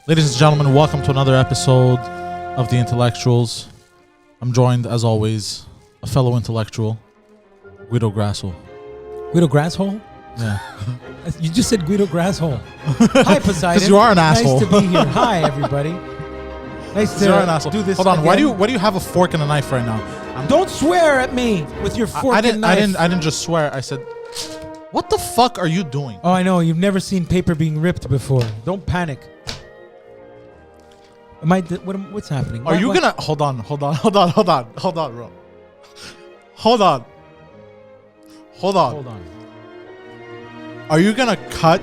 Ladies and gentlemen, welcome to another episode of The Intellectuals. I'm joined, as always, a fellow intellectual, Guido Grasso. Guido Grasshole? Yeah. You just said Guido Grasshole. Hi, Poseidon. Because you are an asshole. Nice to be here. Hi, everybody. Nice to You're an asshole. do this. Hold on. Again. Why do you have a fork and a knife right now? Don't swear at me with your fork and knife. I didn't just swear. I said, what the fuck are you doing? Oh, I know. You've never seen paper being ripped before. Don't panic. What's happening? Are you gonna hold on, bro. Hold on. Are you gonna cut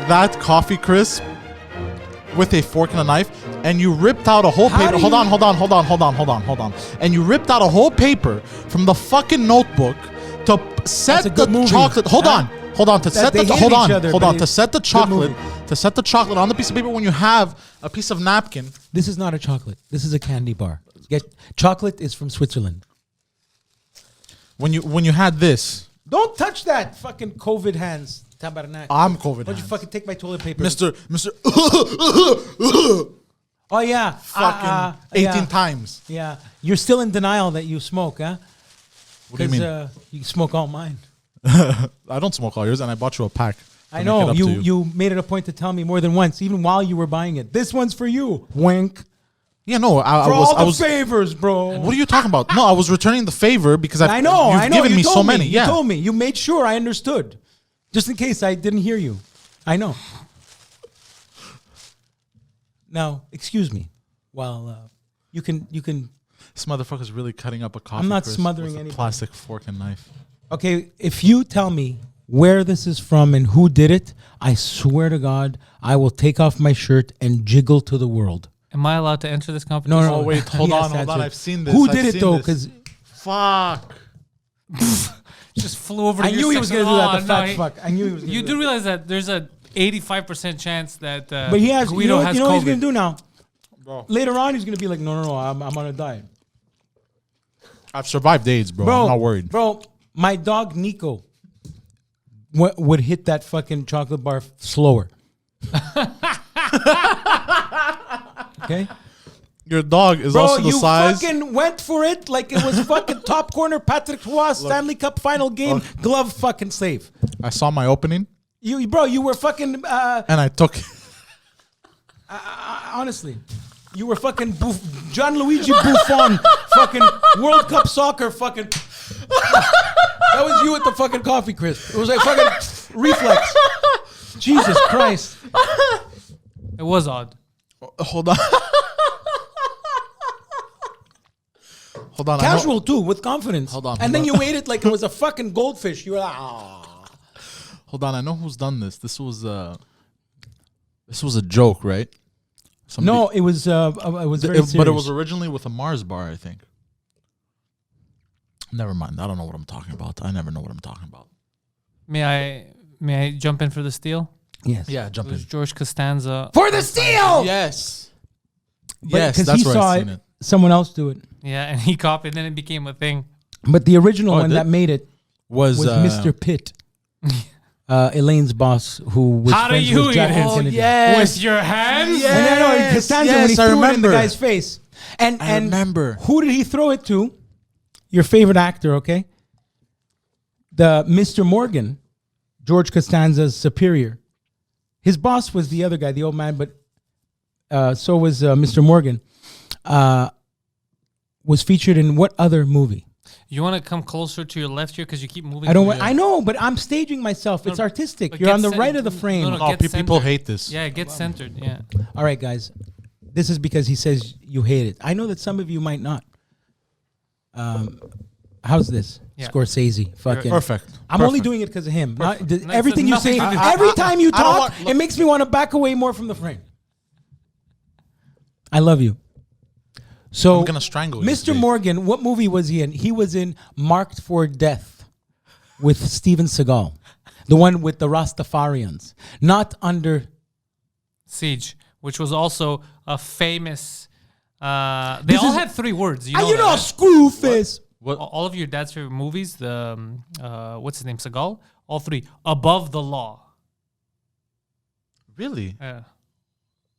that coffee crisp with a fork and a knife, and you ripped out a whole paper? Hold on. And you ripped out a whole paper from the fucking notebook to set the chocolate. Hold on. To set the chocolate on the piece of paper when you have a piece of napkin. This is not a chocolate. This is a candy bar. Chocolate is from Switzerland. When you had this. Don't touch that fucking COVID hands. Tabarnak. I'm COVID. Why'd you fucking take my toilet paper? Mr. Oh yeah. Fucking 18 times. Yeah. You're still in denial that you smoke, huh? What do you mean? You smoke all mine. I don't smoke all yours, and I bought you a pack. I know. You made it a point to tell me more than once, even while you were buying it. This one's for you. Wink. Yeah, no. I was favors, bro. What are you talking about? No, I was returning the favor because I know. You've given me so many. You told me. You made sure I understood. Just in case I didn't hear you. I know. Now, excuse me. While you can. This motherfucker's really cutting up a coffee. I'm not crisp smothering with anything. a plastic fork and knife. Okay, if you tell me where this is from and who did it, I swear to God, I will take off my shirt and jiggle to the world. Am I allowed to enter this competition? No. Oh, wait, hold on. I've seen this. Who did it, though? Because fuck. Just flew over to I knew he was going to do that, the fat fuck. I knew he was going to do that. You do realize that there's a 85% chance that but he has, Guido has you know COVID. what he's going to do now? Bro. Later on, he's going to be like, no, I'm on a diet. I've survived AIDS, bro. I'm not worried. Bro, my dog Nico would hit that fucking chocolate bar slower. Okay? Your dog is also the size. Bro, you fucking went for it like it was fucking top corner Patrick Roy Stanley Cup final game glove fucking save. I saw my opening. You were fucking... and I took it. Honestly, you were fucking Luigi Buffon fucking World Cup soccer fucking... That was you at the fucking coffee crisp. It was like fucking reflex. Jesus Christ. It was odd. Hold on. Casual too, with confidence. Hold on. And then you ate it like it was a fucking goldfish. You were like, Hold on. I know who's done this. This was a joke, right? No, it was very serious. But it was originally with a Mars bar, I think. Never mind. I don't know what I'm talking about. I never know what I'm talking about. May I jump in for the steal? Yes. Yeah, jump It was in. George Costanza. For the steal! Yes. Yes, that's he where saw I've seen it. Someone else do it. Yeah, and he copied, then it became a thing. But the original one did? that made it Was Mr. Pitt. Elaine's boss, who was How do friends you with Jackie eat it? Kennedy. yes. With your hands? And I know Costanza when he threw it in the guy's face. And I remember. Who did he throw it to? Your favorite actor, okay? The Mr. Morgan, George Costanza's superior. His boss was the other guy, the old man, but so was Mr. Morgan. Was featured in what other movie? You want to come closer to your left here because you keep moving? I know, but I'm staging myself. It's artistic. You're on the right of the frame. No, People hate this. Yeah, get centered. Yeah. All right, guys. This is because he says you hate it. I know that some of you might not. How's this? Yeah. Scorsese. Fucking Perfect. I'm only doing it because of him. Everything you say, nothing to do. every time you talk, it makes me want to back away more from the frame. I love you. So I'm gonna strangle you. Mr. Morgan, what movie was he in? He was in Marked for Death with Steven Seagal. The one with the Rastafarians. Not Under Siege, which was also a famous... they all had 3 words. You know, that, right? screw face. What? All of your dad's favorite movies, the what's his name, Seagal? All 3. Above the Law. Really? Yeah.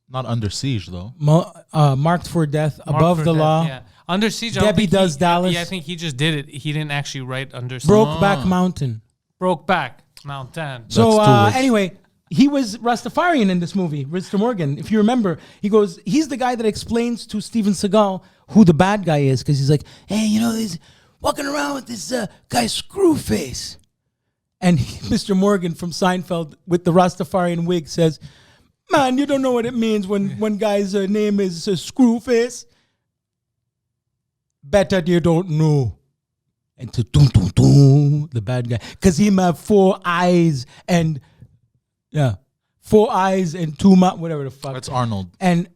Not Under Siege though. Marked for death, above for the Death, law. Yeah. Under Siege. I don't Debbie think Does Dallas. Yeah, I think he just did it. He didn't actually write Under Siege. Brokeback Mountain. Brokeback Mountain. So That's 2 words. anyway, he was Rastafarian in this movie, Mr. Morgan. If you remember, he's the guy that explains to Steven Seagal who the bad guy is, because he's like, hey, he's walking around with this guy Screwface. And Mr. Morgan from Seinfeld with the Rastafarian wig says, man, you don't know what it means when one guy's name is Screwface. Better you don't know. And to the bad guy. Because he have 4 eyes and, 4 eyes and 2 mouths, whatever the fuck. That's Arnold. And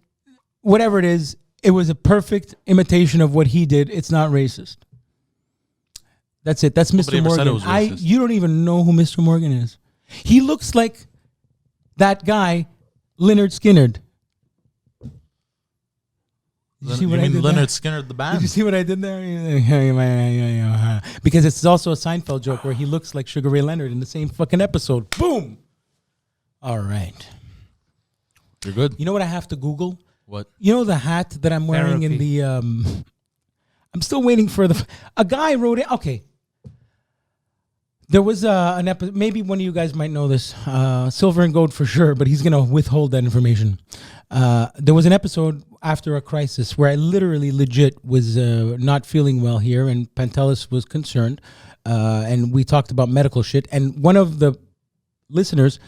whatever it is, it was a perfect imitation of what he did. It's not racist. That's it. That's Mr. ever said it Morgan. was racist. You don't even know who Mr. Morgan is. He looks like that guy, Leonard Skinnerd. Did you see what I did Leonard there? Skinner the Did band? you see what I did there? Because it's also a Seinfeld joke where he looks like Sugar Ray Leonard in the same fucking episode. Boom. All right. You're good. You know what I have to Google? What? You know the hat that I'm wearing in Therapy. the I'm still waiting for a guy wrote it. Okay. There was an episode, maybe one of you guys might know this, Silver and Gold for sure, but he's going to withhold that information. There was an episode after a crisis where I literally legit was not feeling well here, and Pantelis was concerned, and we talked about medical shit, and one of the listeners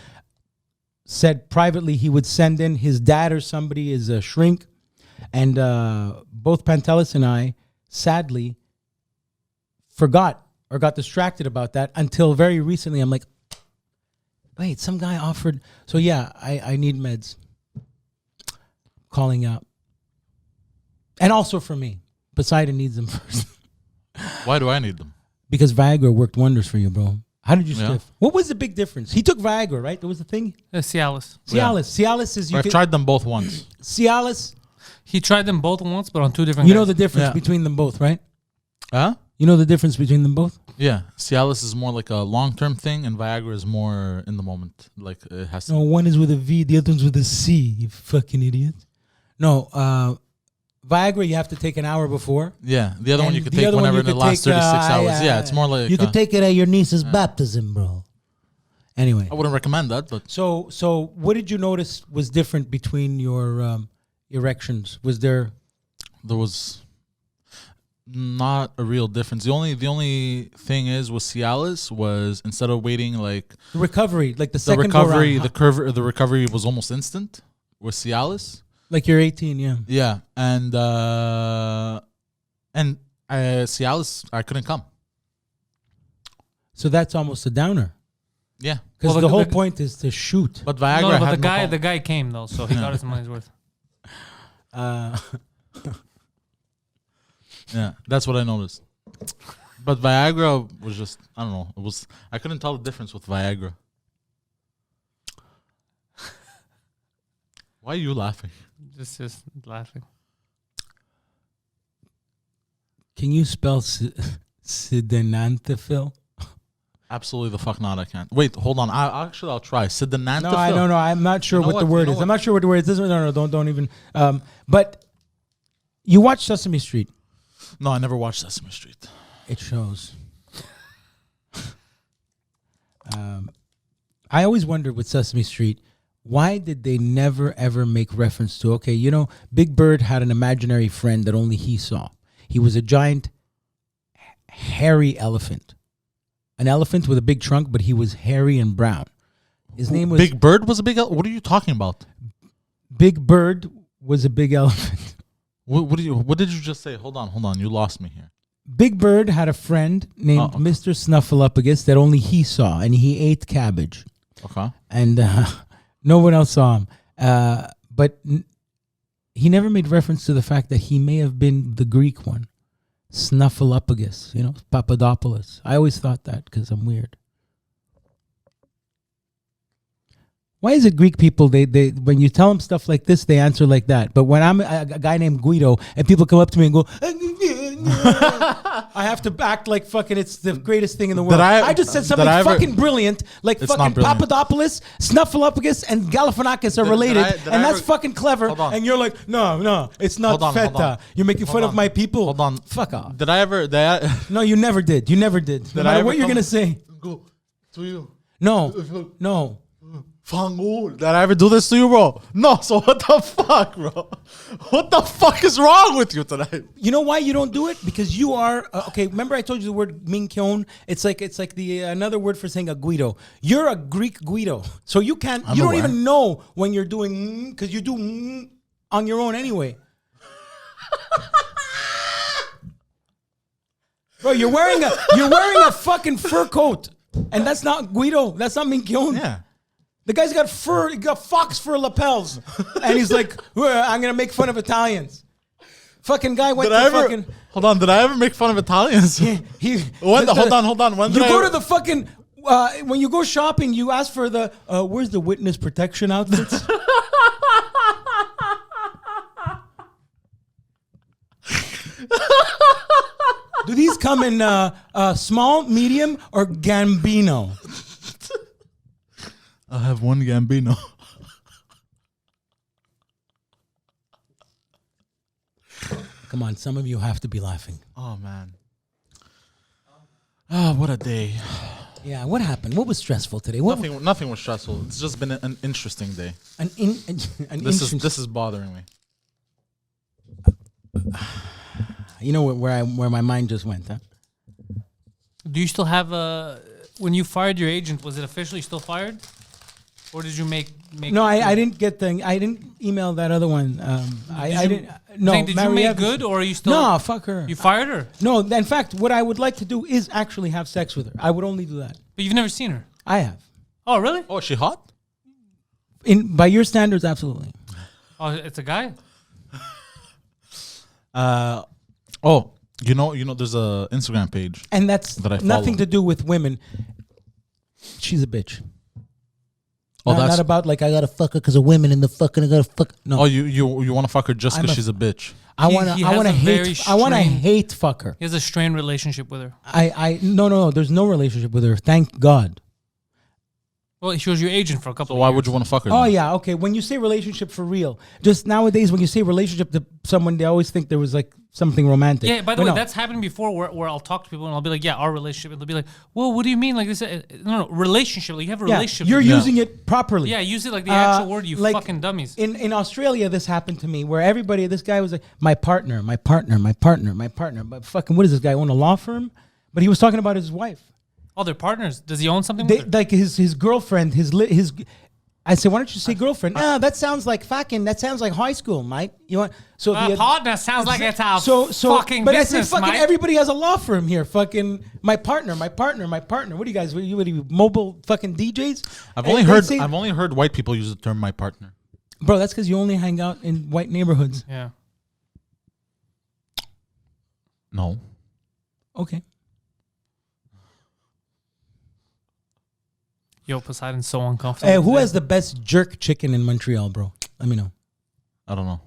said privately he would send in his dad or somebody as a shrink, and both Pantelis and I sadly forgot or got distracted about that until very recently. I'm like, wait, some guy offered. So yeah, I need meds. Calling out. And also for me. Poseidon needs them first. Why do I need them? Because Viagra worked wonders for you, bro. How did you Yeah. stiff? What was the big difference? He took Viagra, right? There was a thing? Cialis. Cialis. Cialis is I've tried them both once. Cialis. He tried them both once, but on 2 different You know guys. the difference Yeah. between them both, right? Huh? You know the difference between them both? Yeah. Cialis is more like a long-term thing, and Viagra is more in the moment. Like it has to. No, one is with a V, the other one's with a C, you fucking idiot. No, Viagra you have to take an hour before. Yeah. The other one you And could the take other one whenever you in the could last take, 36 hours. Yeah, it's more like. you could take it at your niece's baptism, bro. Anyway, I wouldn't recommend that, but so what did you notice was different between your erections? Was there? there was not a real difference. The only thing is with Cialis was instead of waiting like Recovery, like the the second recovery, go around, the recovery was almost instant with Cialis. like you're 18, yeah. Yeah, and Cialis, I couldn't come. So that's almost a downer Yeah, because Well, the whole the- point is to shoot. but Viagra No, but had the no problem. guy came though, so he got his money's worth. Yeah, that's what I noticed. But Viagra was just, I don't know. I couldn't tell the difference with Viagra. Why are you laughing? Just laughing. Can you spell sildenafil? Absolutely the fuck not. I can't. Wait, hold on. I'll try. Sildenafil. No, I don't know. I'm not sure You know what the what? word You know is. what? I'm not sure what the word is. No, don't even. But you watch Sesame Street. No, I never watched Sesame Street. It shows. I always wondered with Sesame Street, why did they never ever make reference to, okay, you know, Big Bird had an imaginary friend that only he saw. He was a giant, hairy elephant. An elephant with a big trunk, but he was hairy and brown. His name was Big Bird was a big. What are you talking about? Big Bird was a big elephant. What did you just say? Hold on. You lost me here. Big Bird had a friend named okay. Mr. Snuffleupagus that only he saw, and he ate cabbage. Okay. And no one else saw him. But he never made reference to the fact that he may have been the Greek one. Snuffleupagus, you know, Papadopoulos. I always thought that because I'm weird. Why is it Greek people, they when you tell them stuff like this, they answer like that? But when I'm a guy named Guido and people come up to me and go, I have to act like fucking it's the greatest thing in the world. I just said something fucking brilliant, like It's fucking not brilliant. Papadopoulos, Snuffleupagus, and Galifianakis are related, and that's fucking clever. And you're like, no, it's not Hold on. feta. You're making fun of my people. Hold on. Fuck off. Did I ever? No, you never did. No matter what you're gonna say. Go to you. No. Did I ever do this to you, bro? No. So what the fuck, bro? What the fuck is wrong with you tonight? You know why you don't do it? Because you are okay. Remember, I told you the word minkyon. It's like the another word for saying a Guido. You're a Greek Guido, so you can't. You don't even know when you're doing because you do on your own anyway. Bro, you're wearing a fucking fur coat, and that's not Guido. That's not minkyon. Yeah. The guy's got fur, he got fox fur lapels. And he's like, I'm going to make fun of Italians. Fucking guy went to fucking... Hold on, did I ever make fun of Italians? Hold on. When you go to the fucking... when you go shopping, you ask for the... where's the witness protection outfits? Do these come in small, medium, or Gambino? I have one Gambino. Come on, some of you have to be laughing. Oh, man. Oh, what a day. Yeah, what happened? What was stressful today? Nothing was stressful. It's just been an interesting day. This is bothering me. You know where my mind just went, huh? Do you still have when you fired your agent, was it officially still fired? Or did you make No, I didn't get I didn't email that other one. I didn't. No, did you make good, or are you still? No, fuck her. You fired her? No, in fact, what I would like to do is actually have sex with her. I would only do that. But you've never seen her. I have. Oh, really? Oh, is she hot? By your standards, absolutely. Oh, it's a guy. Oh, you know, there's a Instagram page, And that's that I nothing follow. to do with women. She's a bitch. Oh, Not about like I gotta fuck her because of women and the fucking I gotta fuck. No, Oh, you want to fuck her just because she's a bitch? I He wanna has a very hate fuck her. He has a strained relationship with her. No. There's no relationship with her. Thank God. Well, she was your agent for a couple So of why years. would you want to fuck her? Oh then? yeah, okay. When you say relationship for real, just nowadays when you say relationship to someone, they always think there was like something romantic. Yeah, by the But way, no. that's happened before where I'll talk to people and I'll be like, yeah, our relationship. And they'll be like, well, what do you mean? Like this? No, relationship. Like you have a relationship. You're with using it properly. Yeah, use it like the actual word, you like fucking dummies. In Australia, this happened to me where this guy was like, my partner. But fucking, what is this guy own a law firm? But he was talking about his wife. Oh, they're partners. Does he own something with her? Like his girlfriend, his. I said, why don't you say girlfriend? No, that sounds like fucking. That sounds like high school, mate. You want so partner sounds like it's a fucking but business, I say fucking mate. everybody has a law firm here. Fucking my partner. What are you guys? What are you mobile fucking DJs? I've And only heard white people use the term "my partner." bro, that's because you only hang out in white neighborhoods. Yeah. No. Okay. Yo, Poseidon's so uncomfortable. Who today. has the best jerk chicken in Montreal, bro? Let me know. I don't know.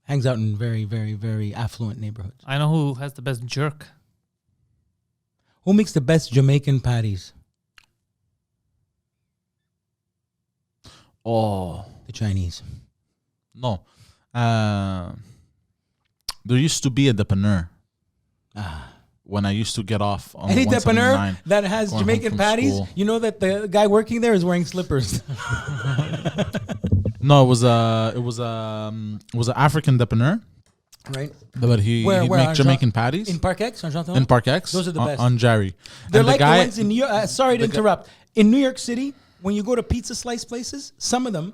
Hangs out in very, very, very affluent neighborhoods. I know who has the best jerk. Who makes the best Jamaican patties? Oh The Chinese. no. There used to be a dépanneur. When I used to get off on Any the dépanneur 179 that has going home Jamaican from patties, school. you know that the guy working there is wearing slippers. No, it was an African dépanneur, Right? but he'd Where, make Jamaican patties In Park X, on Jean in Park X. Those are the best. on Jerry. They're And like the guy, the ones in New York. Sorry to interrupt. In New York City, when you go to pizza slice places, some of them,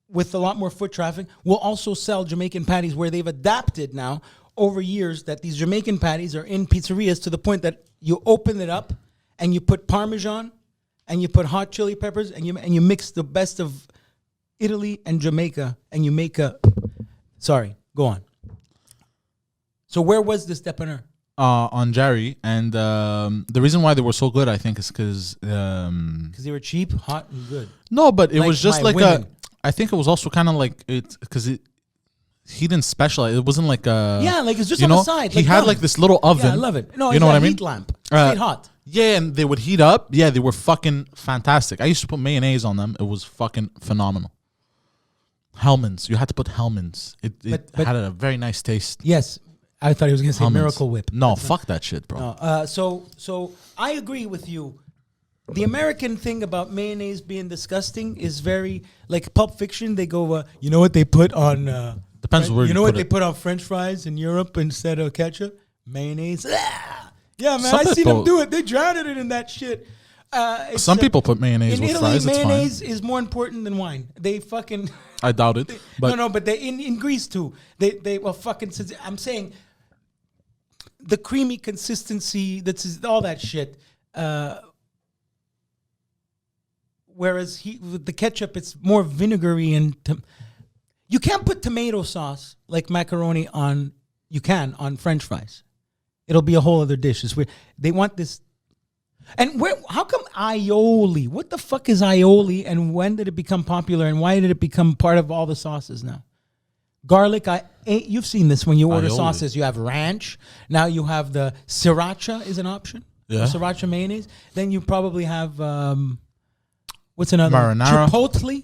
with a lot more foot traffic, will also sell Jamaican patties where they've adapted now over years that these Jamaican patties are in pizzerias to the point that you open it up and you put Parmesan and you put hot chili peppers and you mix the best of Italy and Jamaica and you make a... Sorry, go on. So where was this dépanneur? on Jerry, and the reason why they were so good, I think, is because Because they were cheap, hot, and good. no, but it Like was just my like women. I think it was also kind of like it because he didn't specialize. It wasn't like a Yeah, like it's just on the side. He like had gum. like this little oven. Yeah, I love it. No, you know what I mean? Heat lamp. Stayed hot. Yeah, and they would heat up. Yeah, they were fucking fantastic. I used to put mayonnaise on them. It was fucking phenomenal. Hellman's. You had to put Hellman's. It But- had a very nice taste. Yes, I thought he was going to say Hellmann's. Miracle Whip. No, fuck that shit, bro. No, so I agree with you. The American thing about mayonnaise being disgusting is very like Pulp Fiction. They go, you know what they put on? Depends where you know what put they it. put on French fries in Europe instead of ketchup? Mayonnaise. Ah! Yeah, man, Some I seen them people- do it. They drowned it in that shit. It's, Some people put mayonnaise in with Italy, fries. It's fine. mayonnaise is more important than wine. They fucking. I doubt it. But no, but they in Greece too. They well fucking. I'm saying the creamy consistency. That's all that shit. Whereas with the ketchup, it's more vinegary and you can't put tomato sauce like macaroni on. You can on French fries. It'll be a whole other dish. It's weird. They want this. And how come aioli? What the fuck is aioli? And when did it become popular? And why did it become part of all the sauces now? Garlic. You've seen this when you order Aioli. sauces. You have ranch. Now you have the sriracha is an option. Yeah. Sriracha mayonnaise. Then you probably have what's another? Marinara. Chipotle.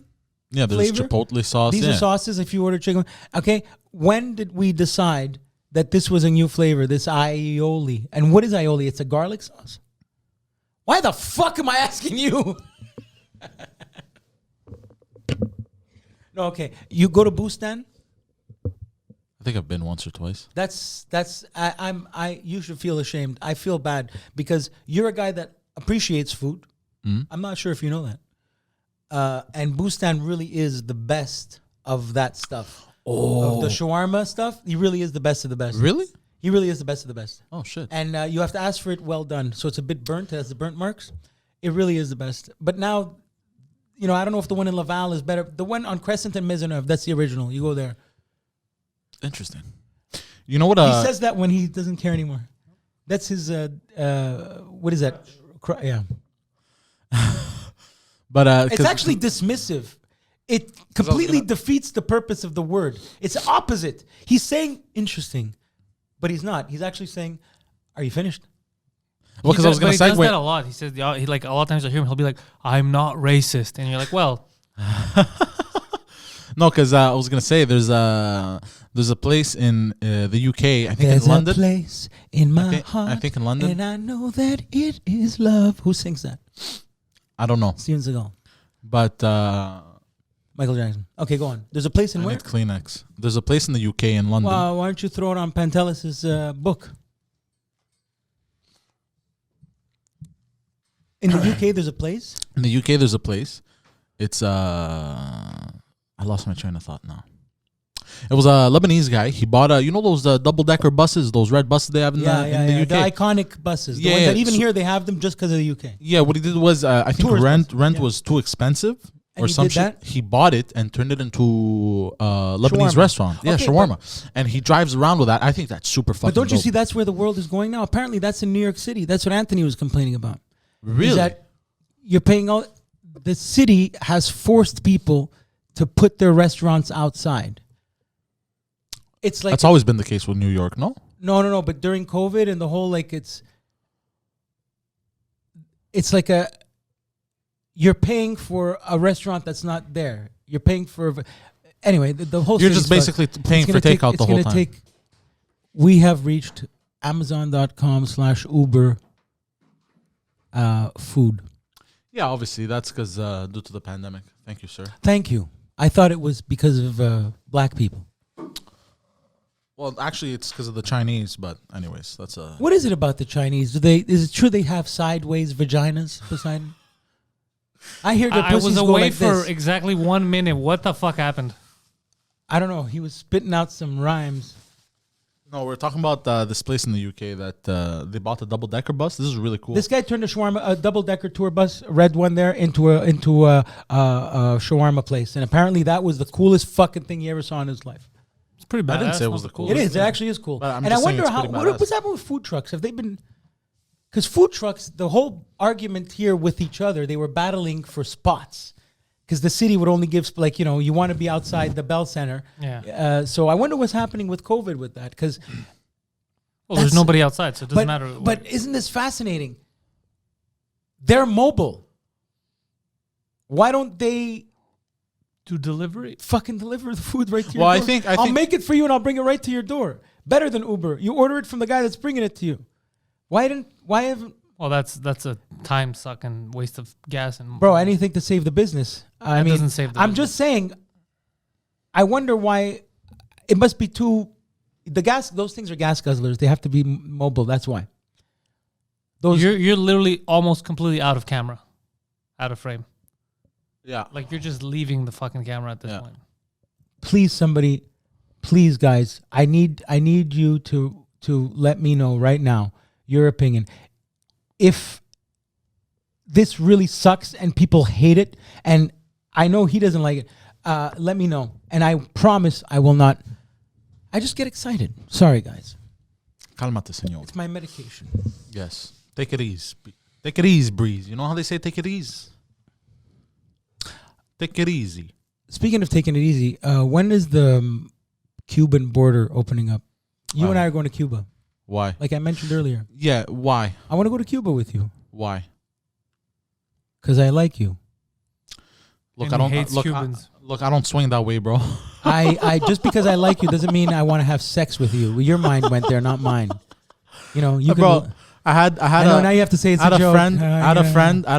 yeah, there's flavor? chipotle sauce. These yeah. are sauces if you order chicken. Okay. When did we decide that this was a new flavor? This aioli. And what is aioli? It's a garlic sauce. Why the fuck am I asking you? No, okay. You go to Bustan? I think I've been once or twice. You should feel ashamed. I feel bad because you're a guy that appreciates food. I'm not sure if you know that. And Bustan really is the best of that stuff. Of the shawarma stuff, he really is the best of the best. Really? He really is the best of the best. Oh shit. And you have to ask for it well done. So it's a bit burnt. It has the burnt marks. It really is the best. But now, I don't know if the one in Laval is better. The one on Crescent and Maisonneuve, that's the original. You go there. Interesting. You know what? He says that when he doesn't care anymore. That's his, what is that? Yeah. But It's actually dismissive. It completely defeats the purpose of the word. It's opposite. He's saying interesting, but he's not. He's actually saying, "Are you finished?" well, because I was going to He does that a segue. lot. He says, he like a lot of times I hear him, he'll be like, "I'm not racist," and you're like, "Well, No, because I was going to say there's a place in the UK. I think There's in London. a place in my heart. I think in London. and I know that it is love. Who sings that? I don't know, Steven Seagal, but Michael Jackson. Okay, go on. There's a place in I where? need Kleenex. There's a place in the UK in London. Well, why don't you throw it on Pantelis' book? In the UK, there's a place. In the UK, there's a place. It's I lost my train of thought now. It was a Lebanese guy. He bought those double-decker buses, those red buses they have in the UK. The iconic buses. The Yeah, ones that even so- here they have them just because of the UK. Yeah, what he did was I think Tourist rent buses, yeah. was too expensive And or he some did shit. that? He bought it and turned it into Lebanese Shawarma. restaurant. Yeah, Okay, shawarma. And he drives around with that. I think that's super fucking But don't you dope. see that's where the world is going now? Apparently, that's in New York City. That's what Anthony was complaining about. Really? Is that you're paying all. The city has forced people to put their restaurants outside. It's like That's always been the case with New York, no? no. But during COVID and the whole it's like you're paying for a restaurant that's not there. You're paying for anyway. The whole You're city's just basically fucked. paying It's for gonna take- takeout it's the whole gonna time. We have reached Amazon.com/Uber food. Yeah, obviously that's because due to the pandemic. Thank you, sir. Thank you. I thought it was because of black people. Well, actually, it's because of the Chinese. But anyways, that's a. What is it about the Chinese? Is it true they have sideways vaginas, Poseidon? I hear their I was pussies go away like for this. exactly 1 minute. What the fuck happened?" I don't know. He was spitting out some rhymes. No, we're talking about this place in the UK that they bought a double-decker bus. This is really cool. This guy turned a double-decker tour bus, red one there, into a shawarma place, and apparently that was the coolest fucking thing he ever saw in his life. It's pretty bad. I didn't say it was the coolest. It is. It actually is cool. But I'm And I just saying wonder it's how pretty badass. what's happened with food trucks? Have they been? Because food trucks, the whole argument here with each other, they were battling for spots. because the city would only give like you want to be outside the Bell Center. Yeah. So I wonder what's happening with COVID with that because. Well, there's nobody outside, so it doesn't matter. But isn't this fascinating? They're mobile. Why don't they do delivery? Fucking deliver the food right to your door? I think I'll make it for you and I'll bring it right to your door. Better than Uber. You order it from the guy that's bringing it to you. Why haven't? Well, that's a time suck and waste of gas and. Bro, anything to save the business. I mean, doesn't save the I'm business. just saying. I wonder why. It must be too. Those things are gas guzzlers. They have to be mobile. That's why. You're literally almost completely out of camera, out of frame. Yeah. Like you're just leaving the fucking camera at this point. Please, somebody, please, guys. I need you to let me know right now your opinion. If this really sucks and people hate it, and I know he doesn't like it, let me know. And I promise I will not. I just get excited. Sorry, guys. Calmate, señor. It's my medication. Yes. Take it easy. Take it easy, Breeze. You know how they say take it easy? Take it easy. Speaking of taking it easy, when is the Cuban border opening up? You and I are going to Cuba. Why? Like I mentioned earlier. Yeah, why? I want to go to Cuba with you. Why? Because I like you. Look, And I don't he hates look. Cubans. Look, I don't swing that way, bro. I just because I like you doesn't mean I want to have sex with you. Your mind went there, not mine. You know, you Bro, can, I had I know now you have to say it's a joke. I had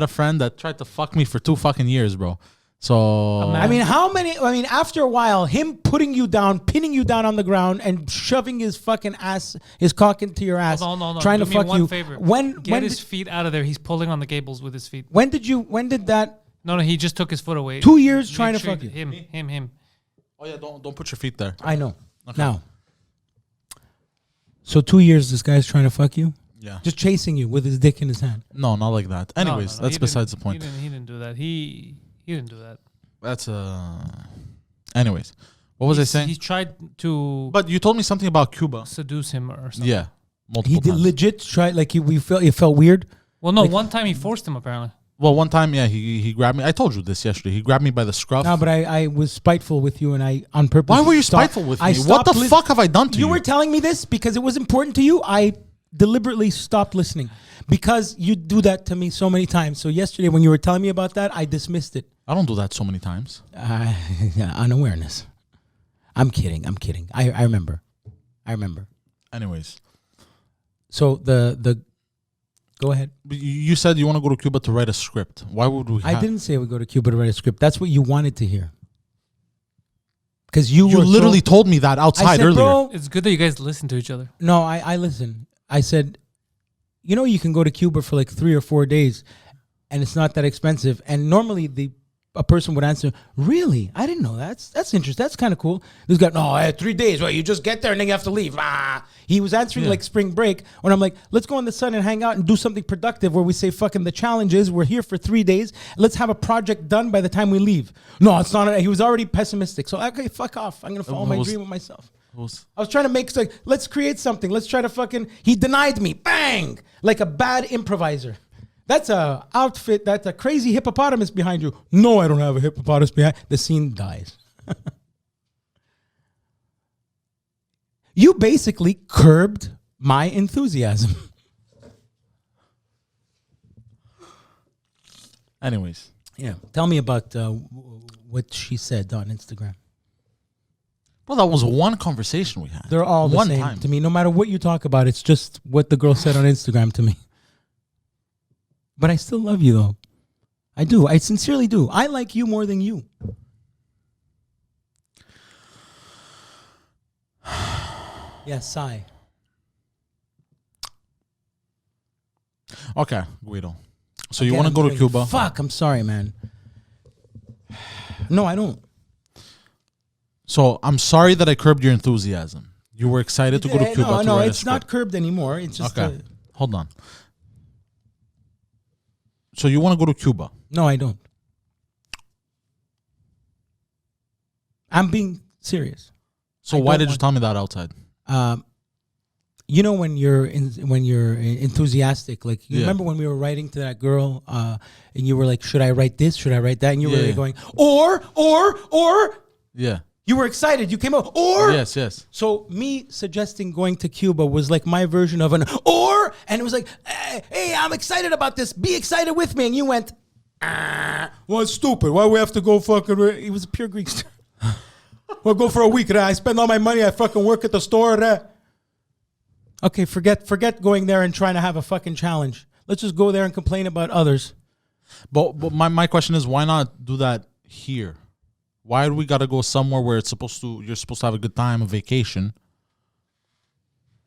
a friend that tried to fuck me for 2 fucking years, bro. So I mean, after a while, him putting you down, pinning you down on the ground, and shoving his fucking ass, his cock into your ass, Hold on. trying Do to me fuck one you. favor. When Get his feet out of there. He's pulling on the cables with his feet. when did that? No, he just took his foot away. 2 years Make trying to sure fuck you. Him. Oh yeah, don't put your feet there. I know. Okay. Now, so 2 years, this guy's trying to fuck you, Yeah. just chasing you with his dick in his hand. No, not like that. Anyways, No, that's he besides the didn't- point. He didn't do that. He didn't do that. That's Anyways, what was I saying? He tried to But you told me something about Cuba. seduce him or something. Yeah, multiple He did times. legit try, like it felt weird. Well, no. Like- One time he forced him apparently. Well, one time, yeah, he grabbed me. I told you this yesterday. He grabbed me by the scruff. No, but I was spiteful with you, and I on purpose. Why were you stopped- spiteful with I me? What the stopped fuck have I done to you? You were telling me this because it was important to you. I deliberately stopped listening because you do that to me so many times. So yesterday, when you were telling me about that, I dismissed it. I don't do that so many times. Yeah, unawareness. I'm kidding. I remember. Anyways, So the go ahead. you said you want to go to Cuba to write a script. Why would we? I didn't say we go to Cuba to write a script. That's what you wanted to hear. Because you You were literally so, told me that I outside said, earlier. bro, It's good that you guys listen to each other. no, I listen. I said, you can go to Cuba for like 3 or 4 days, and it's not that expensive. And normally a person would answer, really? I didn't know that. That's interesting. That's kind of cool. This guy, no, I had 3 days. Well, you just get there and then you have to leave. He was answering like spring break when I'm like, let's go in the sun and hang out and do something productive where we say, fucking the challenge is we're here for 3 days. Let's have a project done by the time we leave. No, it's not. He was already pessimistic. So, okay, fuck off. I'm going to follow my dream with myself. I was trying to make, like, let's create something. Let's try to he denied me. Bang! Like a bad improviser. That's a outfit. That's a crazy hippopotamus behind you. No, I don't have a hippopotamus behind. The scene dies. You basically curbed my enthusiasm. Anyways, Yeah. Tell me about what she said on Instagram. well, that was one conversation we had. They're all the one same time to me. No matter what you talk about, it's just what the girl said on Instagram to me. But I still love you, though. I do. I sincerely do. I like you more than you. Yeah, sigh. Okay, Guido. So you want to go to Cuba? Fuck, I'm sorry, man. No, I don't. So I'm sorry that I curbed your enthusiasm. You were excited to go to Cuba. No, it's not curbed anymore. It's just Okay, hold on. So you want to go to Cuba? no, I don't. I'm being serious. So I why don't did you want- tell me that outside? you know when you're enthusiastic, like you remember when we were writing to that girl, and you were like, "Should I write this? Should I write that?" And you were really going, or. Yeah. You were excited. You came out, or. Yes. So me suggesting going to Cuba was like my version of an or, and it was like, hey, I'm excited about this. Be excited with me. And you went, well, it's stupid. Why we have to go fucking? It was a pure Greek. Well, go for a week. I spend all my money. I fucking work at the store. Okay, forget going there and trying to have a fucking challenge. Let's just go there and complain about others. But my question is, why not do that here? Why do we got to go somewhere where you're supposed to have a good time, a vacation?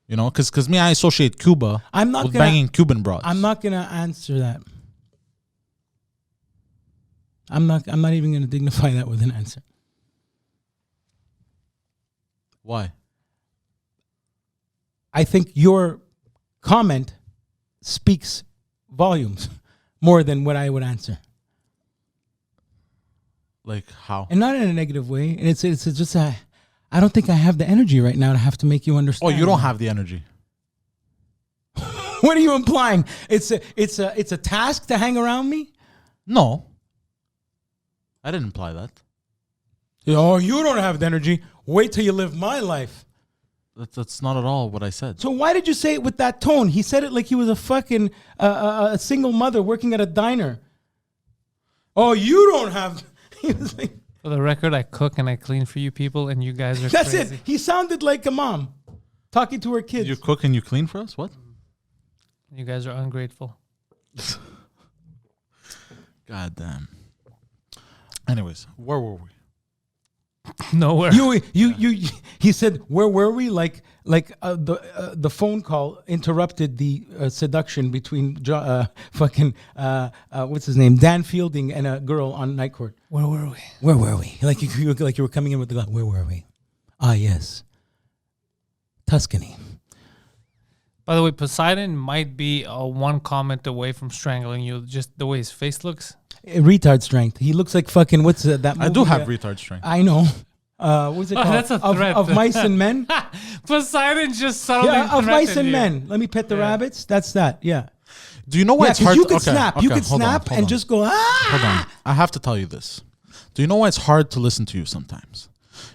You know, because me, I associate Cuba with banging Cuban broads. I'm not gonna answer that. I'm not even gonna dignify that with an answer. Why? I think your comment speaks volumes more than what I would answer. Like how? And not in a negative way. And it's just I don't think I have the energy right now to have to make you understand. Oh, you don't have the energy. What are you implying? It's a task to hang around me? No. I didn't imply that. Oh, you don't have the energy. Wait till you live my life. That's not at all what I said. So why did you say it with that tone? He said it like he was a fucking a single mother working at a diner. Oh, you don't have. He was like, for the record, I cook and I clean for you people, and you guys are that's crazy. it. He sounded like a mom talking to her kids. You cook and you clean for us? What? You guys are ungrateful. God damn. Anyways, where were we? Nowhere. He said, "Where were we?" Like the phone call interrupted the seduction between what's his name, Dan Fielding, and a girl on night court. Where were we? Where were we? Like you were coming in with the gun. Where were we? Ah, yes, Tuscany. By the way, Poseidon might be one comment away from strangling you. Just the way his face looks. Retard strength. He looks like fucking what's that movie? I do have retard strength. I know. What's it called? That's a threat. Of Mice and Men. Poseidon just suddenly of Mice and you. Men. Let me pet the rabbits. That's that. Yeah. Do you know why it's hard? You could snap. You could snap and just go. Hold on. I have to tell you this. Do you know why it's hard to listen to you sometimes?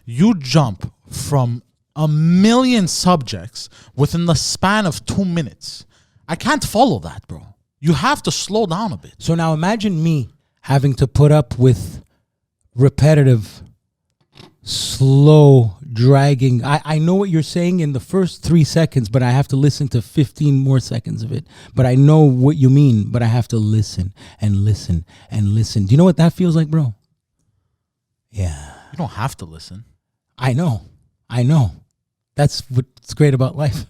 You jump from a million subjects within the span of 2 minutes. I can't follow that, bro. You have to slow down a bit. So now imagine me having to put up with repetitive, slow, dragging. I know what you're saying in the first 3 seconds, but I have to listen to 15 more seconds of it. But I know what you mean, but I have to listen and listen and listen. Do you know what that feels like, bro? Yeah. You don't have to listen. I know. That's what's great about life.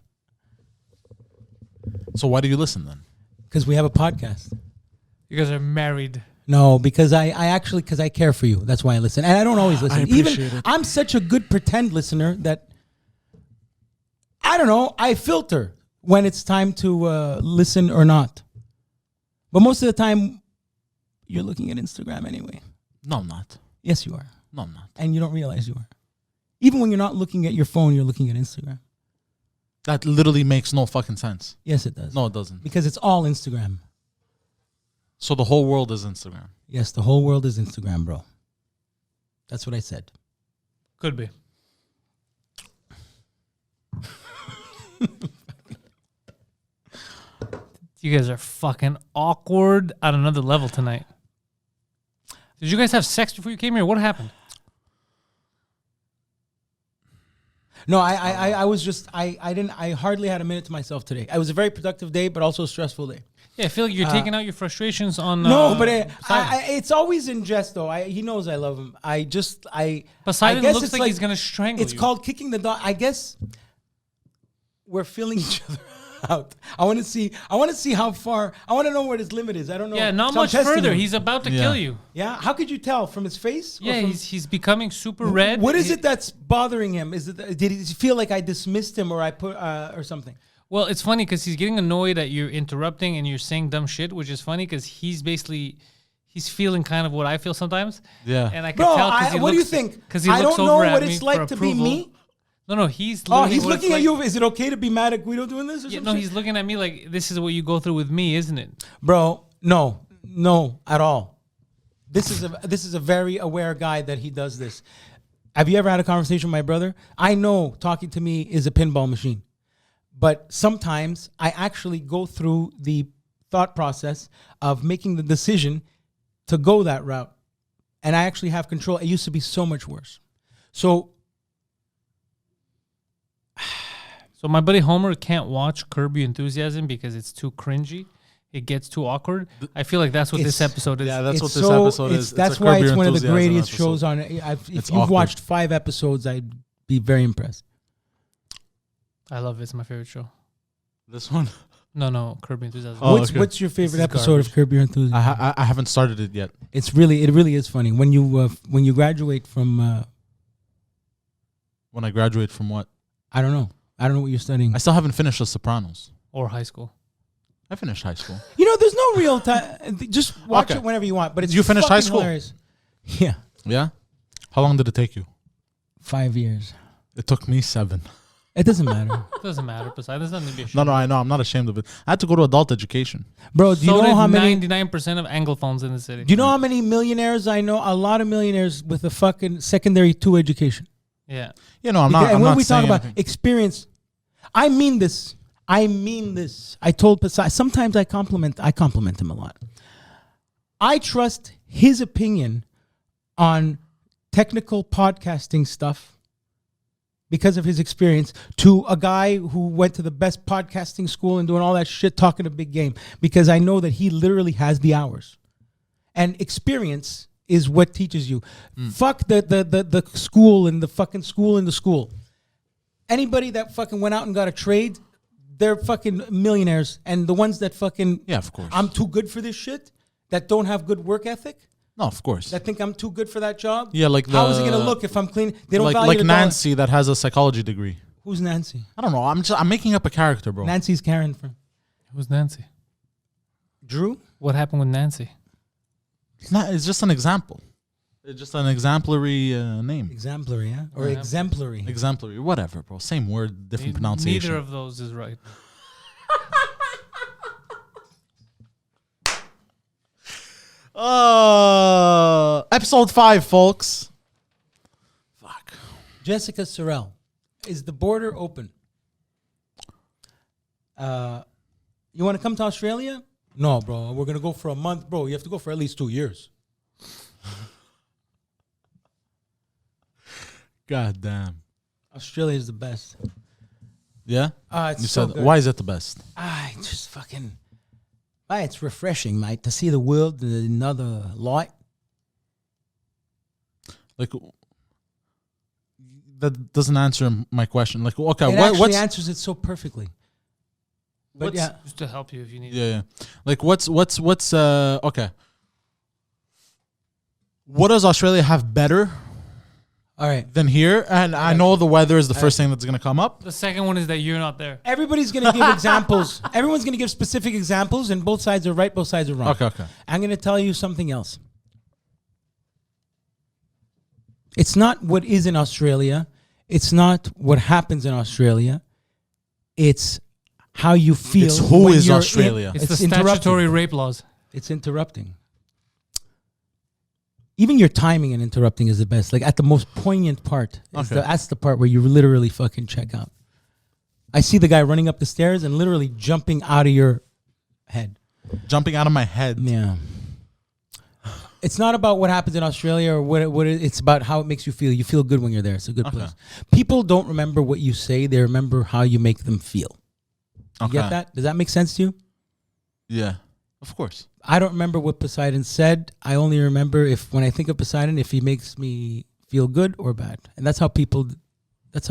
So why do you listen then? Because we have a podcast. You guys are married. No, because I actually care for you. That's why I listen. And I don't always listen. I appreciate it. I'm such a good pretend listener that I don't know, I filter when it's time to listen or not. But most of the time you're looking at Instagram anyway. No, I'm not. Yes, you are. No, I'm not. And you don't realize you are. Even when you're not looking at your phone, you're looking at Instagram. That literally makes no fucking sense. Yes, it does. No, it doesn't. Because it's all Instagram. So the whole world is Instagram. Yes, the whole world is Instagram, bro. That's what I said. Could be. You guys are fucking awkward at another level tonight. Did you guys have sex before you came here? What happened? No, I was just I hardly had a minute to myself today. It was a very productive day, but also a stressful day. Yeah, I feel like you're taking out your frustrations on. No, but it's always in jest though. He knows I love him. Poseidon looks like he's gonna strangle you. It's called kicking the dog. I guess we're feeling each other out. I want to see how far. I want to know what his limit is. I don't know. Yeah, not much further. He's about to kill you. Yeah. How could you tell from his face? Yeah, he's becoming super red. What is it that's bothering him? Is it did he feel like I dismissed him or I put or something? Well, it's funny because he's getting annoyed that you're interrupting and you're saying dumb shit, which is funny because he's feeling kind of what I feel sometimes. Yeah. And I can tell because what do you think? Because he I looks don't know over what at it's me like for to approval. be me. No, he's Oh, literally he's what it's looking at like- you. Is it okay to be mad at Guido doing this? Or Yeah, some no, shit? he's looking at me like this is what you go through with me, isn't it? Bro, no, at all. This is a very aware guy that he does this. Have you ever had a conversation with my brother? I know talking to me is a pinball machine, but sometimes I actually go through the thought process of making the decision to go that route, and I actually have control. It used to be so much worse. So My buddy Homer can't watch Curb Your Enthusiasm because it's too cringy. It gets too awkward. I feel like that's what this It's- episode is. Yeah, that's what it's this so- episode it's- is. That's a why Curb it's Your one of the Enthusiasm greatest episode. shows on. If It's you've awkward. watched 5 episodes, I'd be very impressed. I love it. It's my favorite show. This one? No, Curb Your Enthusiasm. Oh, what's okay. what's your favorite is episode of garbage. Curb Your Enthusiasm? I haven't started it yet. It really is funny when you graduate from When I graduate from what? I don't know what you're studying. I still haven't finished The Sopranos. Or high school. I finished high school. You know, there's no real time. Just watch Okay. it whenever you want. But it's You finished high fucking school? hilarious. Yeah, Yeah? How long did it take you? 5 years. It took me 7. It doesn't matter, It doesn't matter. Besides, there's nothing to be ashamed. No, I know. I'm not ashamed of it. I had to go to adult education. bro. Do you So know did how many? 99% of Anglophones in the city. Do you know how many millionaires I know? A lot of millionaires with a fucking secondary 2 education. Yeah. You know, I'm not. And I'm when not we talk saying about anything. experience, I mean this. I told Poseidon. Sometimes I compliment him a lot. I trust his opinion on technical podcasting stuff because of his experience to a guy who went to the best podcasting school and doing all that shit, talking a big game, because I know that he literally has the hours. And experience is what teaches you. Fuck the school and the fucking school and the school. Anybody that fucking went out and got a trade, they're fucking millionaires. And the ones that fucking, Yeah, of course. I'm too good for this shit, that don't have good work ethic, No, of course. that think I'm too good for that job. Yeah, like How is it the- gonna look if I'm clean? They don't like value the Nancy that has a psychology degree. dollar. Who's Nancy? I don't know. I'm making up a character, bro. Nancy's Karen from Who's Nancy? Drew. What happened with Nancy? It's just an example. It's just an exemplary name. Exemplary, yeah, or Yeah. exemplary. Exemplary, whatever, bro. Same word, different pronunciation. Neither of those is right. Episode 5, folks. Fuck. Jessica Sorrell, is the border open? You want to come to Australia? No, bro. We're gonna go for a month, bro. You have to go for at least 2 years. God damn. Australia is the best. Yeah? It's You so said, good. why is it the best? It's just fucking. It's refreshing, mate, to see the world in another light. Like, that doesn't answer my question. Like, okay, It actually what's answers it so perfectly. But What's- yeah, Just to help you if you need. yeah. Like, what's okay. What does Australia have better all right. than here? And I know the weather is the first thing that's gonna come up. The second one is that you're not there. Everybody's gonna give examples. Everyone's gonna give specific examples, and both sides are right, both sides are wrong. Okay. I'm gonna tell you something else. It's not what is in Australia. It's not what happens in Australia. It's how you feel. It's who when is you're Australia. It's the interrupting. statutory rape laws. It's interrupting. Even your timing and interrupting is the best. Like at the most poignant part. Okay. That's the part where you literally fucking check out. I see the guy running up the stairs and literally jumping out of your head. Jumping out of my head. Yeah. It's not about what happens in Australia or it's about how it makes you feel. You feel good when you're there. It's a good Okay. place. People don't remember what you say. They remember how you make them feel. You Okay. get that? Does that make sense to you? Yeah. Of course. I don't remember what Poseidon said. I only remember when I think of Poseidon, if he makes me feel good or bad. And that's how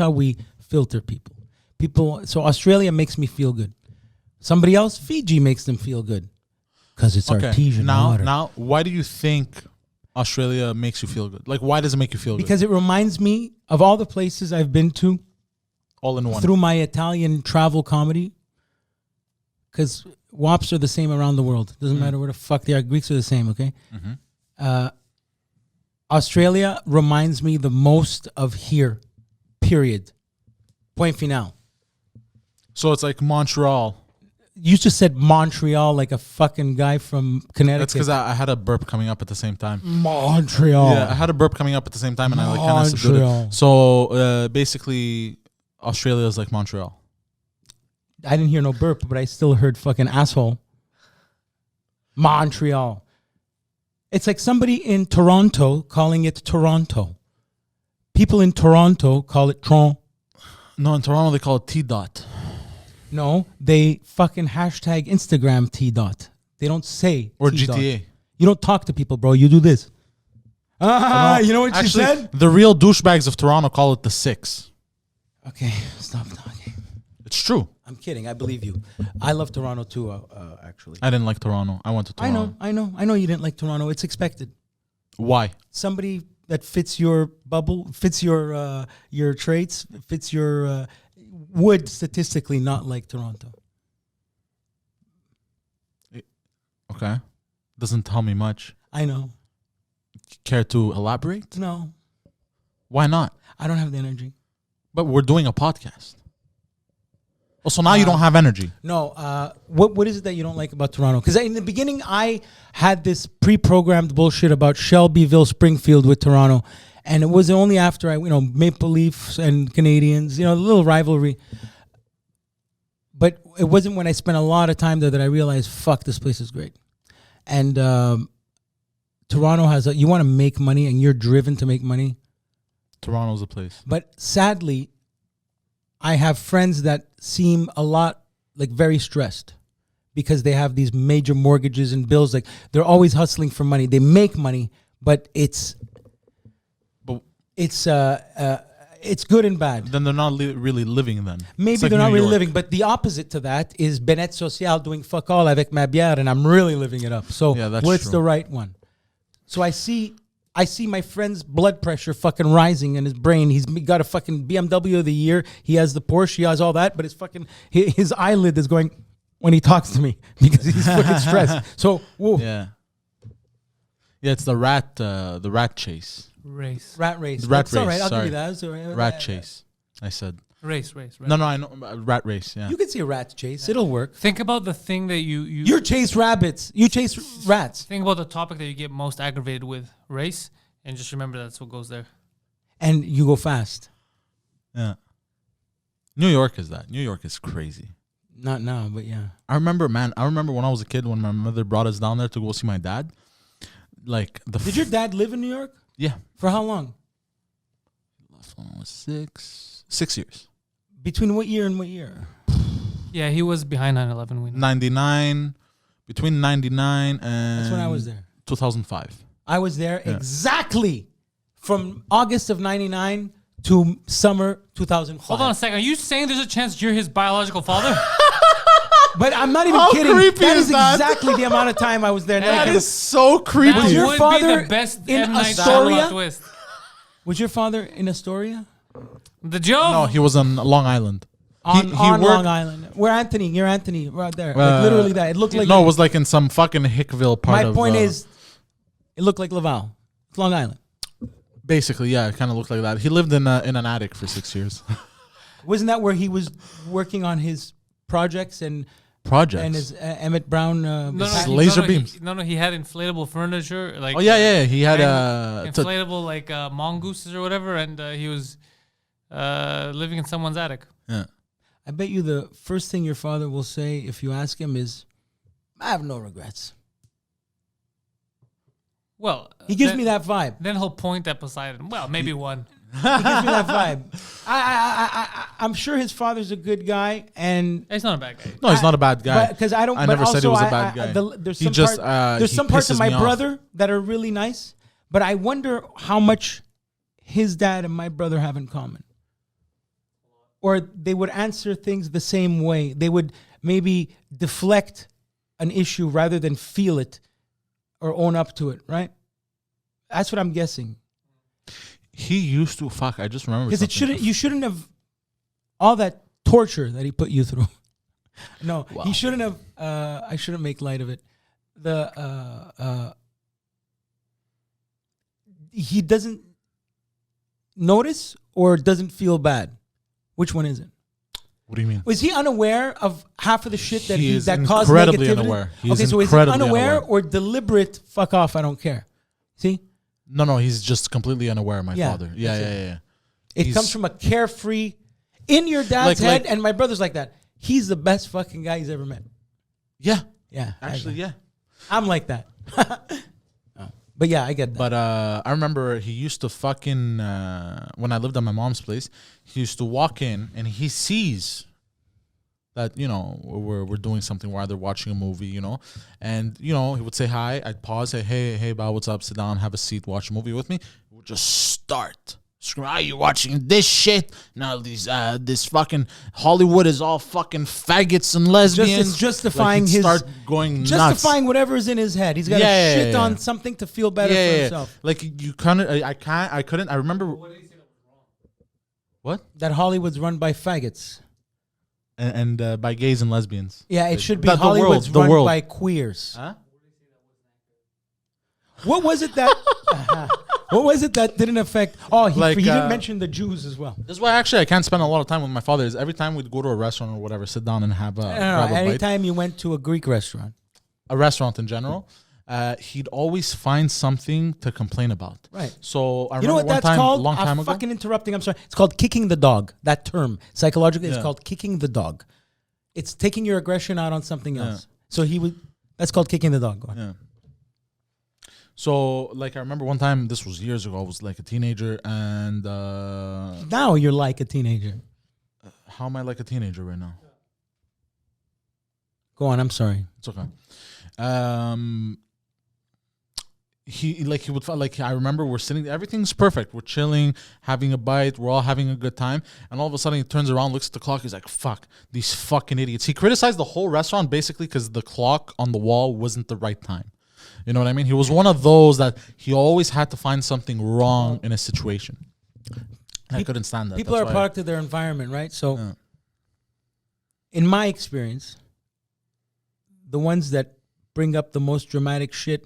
we filter people. So Australia makes me feel good. Somebody else, Fiji makes them feel good. Because it's artesian water. Now, why do you think Australia makes you feel good? Like, why does it make you feel Because it reminds me of all the places I've been to good? All in one. through my Italian travel comedy. Because WAPs are the same around the world. Doesn't matter where the fuck they are. Greeks are the same, okay? Australia reminds me the most of here, period. Point final. So it's like Montreal. You just said Montreal like a fucking guy from Connecticut. That's because I had a burp coming up at the same time. Montreal. Yeah, I had a burp coming up at the same time, and I like kind of subdued Montreal. it. So basically, Australia is like Montreal. I didn't hear no burp, but I still heard fucking asshole. Montreal. It's like somebody in Toronto calling it Toronto. People in Toronto call it Tron. No, in Toronto they call it T-dot. No, they fucking hashtag Instagram T-dot. They don't say Or T-dot. GTA. You don't talk to people, bro. You do this. No, You know what actually, she said? the real douchebags of Toronto call it the 6. Okay, stop talking. It's true. I'm kidding. I believe you. I love Toronto too, actually. I didn't like Toronto. I went to Toronto. I know you didn't like Toronto. It's expected. Why? Somebody that fits your bubble, fits your traits, fits your would statistically not like Toronto. Okay. Doesn't tell me much. I know. Care to elaborate? No, Why not? I don't have the energy. But we're doing a podcast. Oh, so now you don't have energy. No, what is it that you don't like about Toronto? Because in the beginning, I had this pre-programmed bullshit about Shelbyville, Springfield with Toronto, and it was only after I, Maple Leafs and Canadians, a little rivalry. But it wasn't when I spent a lot of time there that I realized, fuck, this place is great. And Toronto has you want to make money, and you're driven to make money. Toronto's a place. But sadly, I have friends that seem a lot like very stressed because they have these major mortgages and bills. Like they're always hustling for money. They make money, but it's good and bad. Then they're not really living then. Maybe It's like they're not New really York. living, but the opposite to that is Benet Social doing fuck all avec ma bière, and I'm really living it up. So Yeah, that's what's true. the right one? So I see my friend's blood pressure fucking rising in his brain. He's got a fucking BMW of the year. He has the Porsche. He has all that, but his fucking his eyelid is going when he talks to me because he's fucking stressed. So whoa. Yeah. Yeah, it's the rat chase. Race. Rat race. Rat That's all race, right. I'll give sorry. you that. That's all right. Rat chase. I said. Race. No, I know. Rat race, yeah. You can see a rat chase. It'll work. Think about the thing that you You chase rabbits. You chase rats. think about the topic that you get most aggravated with, race, and just remember that's what goes there. And you go fast. Yeah. New York is that. New York is crazy. Not now, but yeah. I remember when I was a kid when my mother brought us down there to go see my dad. Like Did your dad live in New York? Yeah. For how long? Last one was 6 years. Between what year and what year? Yeah, he was behind 9/11. We know. 99, between 99 and That's when I was there. 2005. I was there exactly from August of 99 to summer 2005. Hold on a second. Are you saying there's a chance you're his biological father? But I'm not even How kidding. creepy That is is that? exactly the amount of time I was there. That Now, is so creepy. Was your would father be the best in M. Night Astoria? Shyamalan twist. was your father in Astoria? The joke. No, he was on Long Island. On, he on worked- Long Island. Where Anthony? You're Anthony right there. Like literally that. It looked like... No, it was like in some fucking Hickville part my of... point is, it looked like Laval. It's Long Island. Basically, yeah, it kind of looked like that. He lived in an attic for 6 years. Wasn't that where he was working on his projects and his Emmett Brown... Laser beams. He had inflatable furniture. Like Oh, yeah. He had inflatable like mongooses or whatever, and he was living in someone's attic. yeah. I bet you the first thing your father will say if you ask him is, I have no regrets. Well, He gives me that vibe. Then he'll point at Poseidon. Well, maybe one. He gives me that vibe. I'm sure his father's a good guy, and He's not a bad guy. No, he's not a bad guy. because I don't. I but never said he also was a bad guy. There's He some just, there's he some parts of pisses my me off. brother that are really nice, but I wonder how much his dad and my brother have in common. Or they would answer things the same way. They would maybe deflect an issue rather than feel it or own up to it, right? That's what I'm guessing. He used to fuck. I just remember Because something. you shouldn't have all that torture that he put you through. No, Wow. he shouldn't have. I shouldn't make light of it. He doesn't notice or doesn't feel bad. Which one is it? What do you mean? Was he unaware of half of the shit that He is that caused incredibly negativity? unaware. He Okay, is so is he incredibly unaware unaware. or deliberate? Fuck off! I don't care. See, No, he's just completely unaware. My Yeah, father. Yeah. it He's- comes from a carefree in your dad's Like- head, and my brother's like that. He's the best fucking guy he's ever met. Yeah. Yeah, Actually, yeah. I'm like that. But yeah, I get that. But I remember he used to fucking when I lived at my mom's place, he used to walk in and he sees that, you know, we're doing something, we're either watching a movie, you know, and, you know, he would say hi, I'd pause, say, hey, Bob, what's up, sit down, have a seat, watch a movie with me. He would just start screaming, are you watching this shit? Now this fucking Hollywood is all fucking faggots and lesbians. It's justifying Like, he'd his start going nuts. justifying whatever is in his head. He's got to shit on something to feel better for himself. Like you kind of, I couldn't. I remember. What? That Hollywood's run by faggots. And by gays and lesbians. Yeah, it should be The Hollywood's world, the run world. by queers. Huh? What was it that? What was it that didn't affect? Oh, he Like, didn't mention the Jews as well. That's why actually I can't spend a lot of time with my father. Is every time we'd go to a restaurant or whatever, sit down and have grab a bite. Anytime you went to a Greek restaurant, A restaurant in general, he'd always find something to complain about. Right. So I you know remember what one that's time, called? long time I'm ago. fucking interrupting. I'm sorry. It's called kicking the dog. That term psychologically is Yeah. called kicking the dog. It's taking your aggression out on something else. So he would. That's called kicking the dog. Go ahead. Yeah. So, like, I remember one time, this was years ago, I was like a teenager, and Now you're like a teenager. how am I like a teenager right now? Go on. I'm sorry. It's okay. He would like, I remember we're sitting, everything's perfect. We're chilling, having a bite, we're all having a good time, and all of a sudden he turns around, looks at the clock, he's like, fuck, these fucking idiots. He criticized the whole restaurant basically because the clock on the wall wasn't the right time. You know what I mean? He was one of those that he always had to find something wrong in a situation. I couldn't stand that. People That's are a why- product of their environment, right? So, Yeah. in my experience, the ones that bring up the most dramatic shit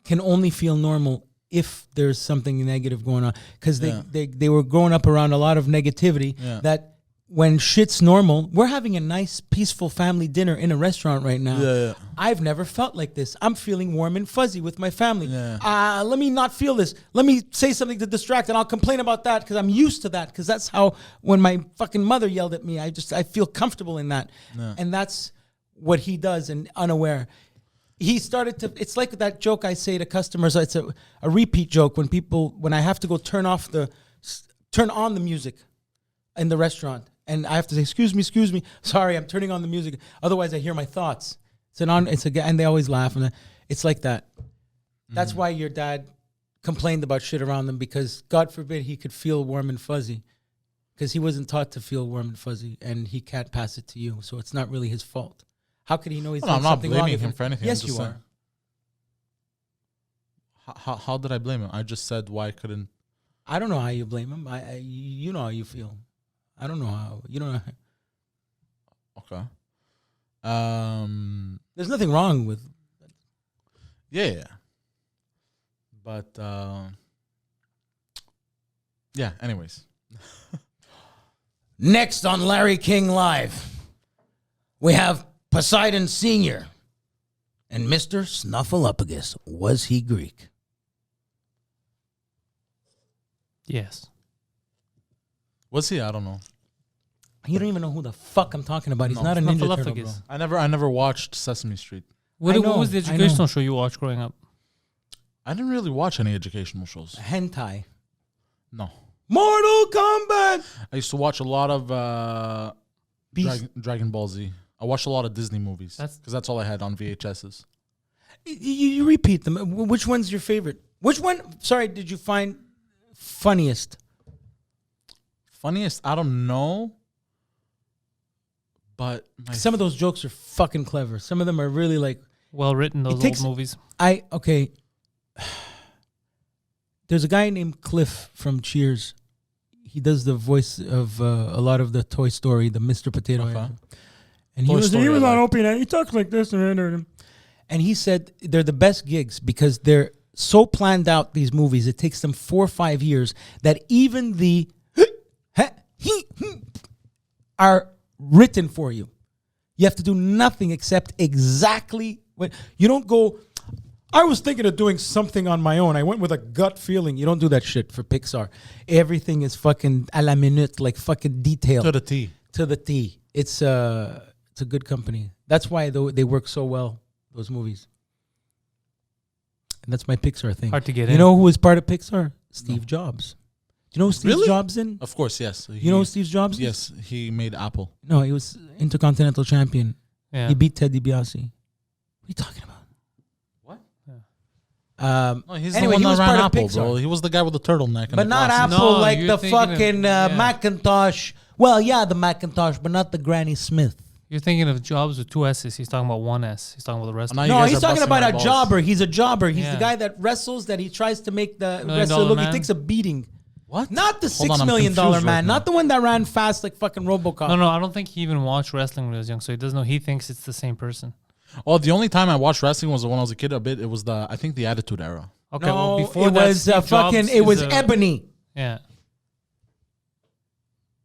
can only feel normal if there's something negative going on. Because they were growing up around a lot of negativity Yeah. that when shit's normal, we're having a nice, peaceful family dinner in a restaurant right now. Yeah. I've never felt like this. I'm feeling warm and fuzzy with my family. Yeah. Let me not feel this. Let me say something to distract, and I'll complain about that because I'm used to that. Because that's how, when my fucking mother yelled at me, I feel comfortable in that. And that's what he does, and unaware. He started to, it's like that joke I say to customers, it's a repeat joke when I have to go turn on the music in the restaurant. And I have to say, excuse me, sorry, I'm turning on the music. Otherwise, I hear my thoughts. And they always laugh. And it's like that. That's why your dad complained about shit around them, because God forbid he could feel warm and fuzzy, because he wasn't taught to feel warm and fuzzy, and he can't pass it to you. So it's not really his fault. How could he know he's doing I'm not something wrong? blaming him for anything. Yes, I'm just you saying. are. How did I blame him? I just said why couldn't. I don't know how you blame him. You know how you feel. I don't know how. You don't know. Okay. There's nothing wrong with. Yeah. But yeah. Anyways. Next on Larry King Live, we have Poseidon Sr. and Mr. Snuffleupagus. Was he Greek? Yes. Was he? I don't know. You don't even know who the fuck I'm talking about. He's No, not a Ninja Turtle, bro. Snuffleupagus. I never watched Sesame Street. What know, was the I know. educational show you watched growing up? I didn't really watch any educational shows. Hentai. No. Mortal Kombat. I used to watch a lot of Beast. Dragon Ball Z. I watched a lot of Disney movies That's- because that's all I had on VHSs. You repeat them. Which one's your favorite? Which one, sorry, did you find funniest? Funniest, I don't know. But Some of those jokes are fucking clever. Some of them are really like, Well written, those takes- old movies. okay. There's a guy named Cliff from Cheers. He does the voice of a lot of the Toy Story, the Mr. Potato Okay. Head. And Toy he Story, was I on like. Opie, and he talks like this. And he said they're the best gigs because they're so planned out, these movies. It takes them 4 or 5 years that even the are written for you. You have to do nothing except exactly what you don't go. I was thinking of doing something on my own. I went with a gut feeling. You don't do that shit for Pixar. Everything is fucking à la minute, like fucking detail. To the T. To the T. It's a good company. That's why they work so well, those movies. And that's my Pixar thing. Hard to get in. You know who was part of Pixar? Steve Jobs. Do you know who Steve Really? Jobs in? Of course, yes. You know who Steve Jobs is? Yes, he made Apple. No, he was Intercontinental Champion. Yeah. He beat Ted DiBiase. What are you talking about? What? No, he's anyway, the one he that was ran part of Apple, Pixar. bro. He was the guy with the turtleneck. And But the not glasses. Apple, No, like you're the thinking of- fucking yeah. Macintosh. Well, yeah, the Macintosh, but not the Granny Smith. You're thinking of Jobs with 2 S's. He's talking about 1 S. He's talking about the rest. Now Of you No, guys he's are talking busting about my a balls. jobber. He's a jobber. He's Yeah. the guy that wrestles, that he tries to make the $1 Million wrestler look. Man? He takes a beating. What? Not the Hold on, $6 I'm million confused man. right now. Not the one that ran fast like fucking RoboCop. No, I don't think he even watched wrestling when he was young, so he doesn't know. He thinks it's the same person. Oh, the only time I watched wrestling was when I was a kid a bit. It was I think the Attitude Era. Okay, No, well, before it that, was Steve fucking. Jobs It was is, Ebony. Yeah.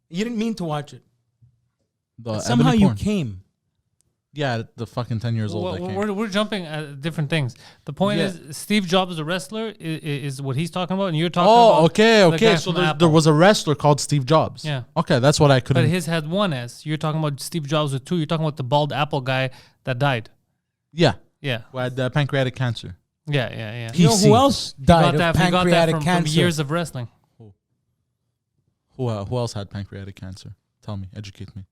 You didn't mean to watch it. The Somehow Ebony you porn. came. Yeah, the fucking 10 years old. I came. We're jumping at different things. The point Yeah. is, Steve Jobs, the wrestler, is what he's talking about, and you're talking Oh, about. okay. the guy So from there Apple. was a wrestler called Steve Jobs. Yeah. Okay, that's what I couldn't. But his had 1 S. You're talking about Steve Jobs with 2. You're talking about the bald Apple guy that died. Yeah, Yeah. who had pancreatic cancer. Yeah. You know PC. who else He died got of that, he got that pancreatic from cancer? years of wrestling. Who else had pancreatic cancer? Tell me, educate me.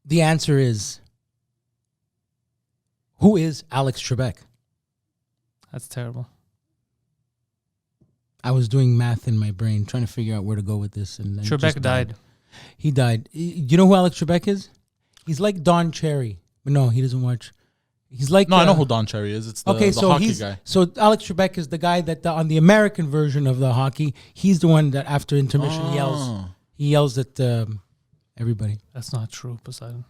The answer is, who is Alex Trebek? That's terrible. I was doing math in my brain, trying to figure out where to go with this. And then it Trebek just died. He died. You know who Alex Trebek is? He's like Don Cherry. But no, he doesn't watch. He's like... No, I know who Don Cherry is. It's the, okay, the so hockey he's... guy. So Alex Trebek is the guy that on the American version of the hockey, he's the one that after intermission yells. Oh. He yells at everybody. That's not true, Poseidon.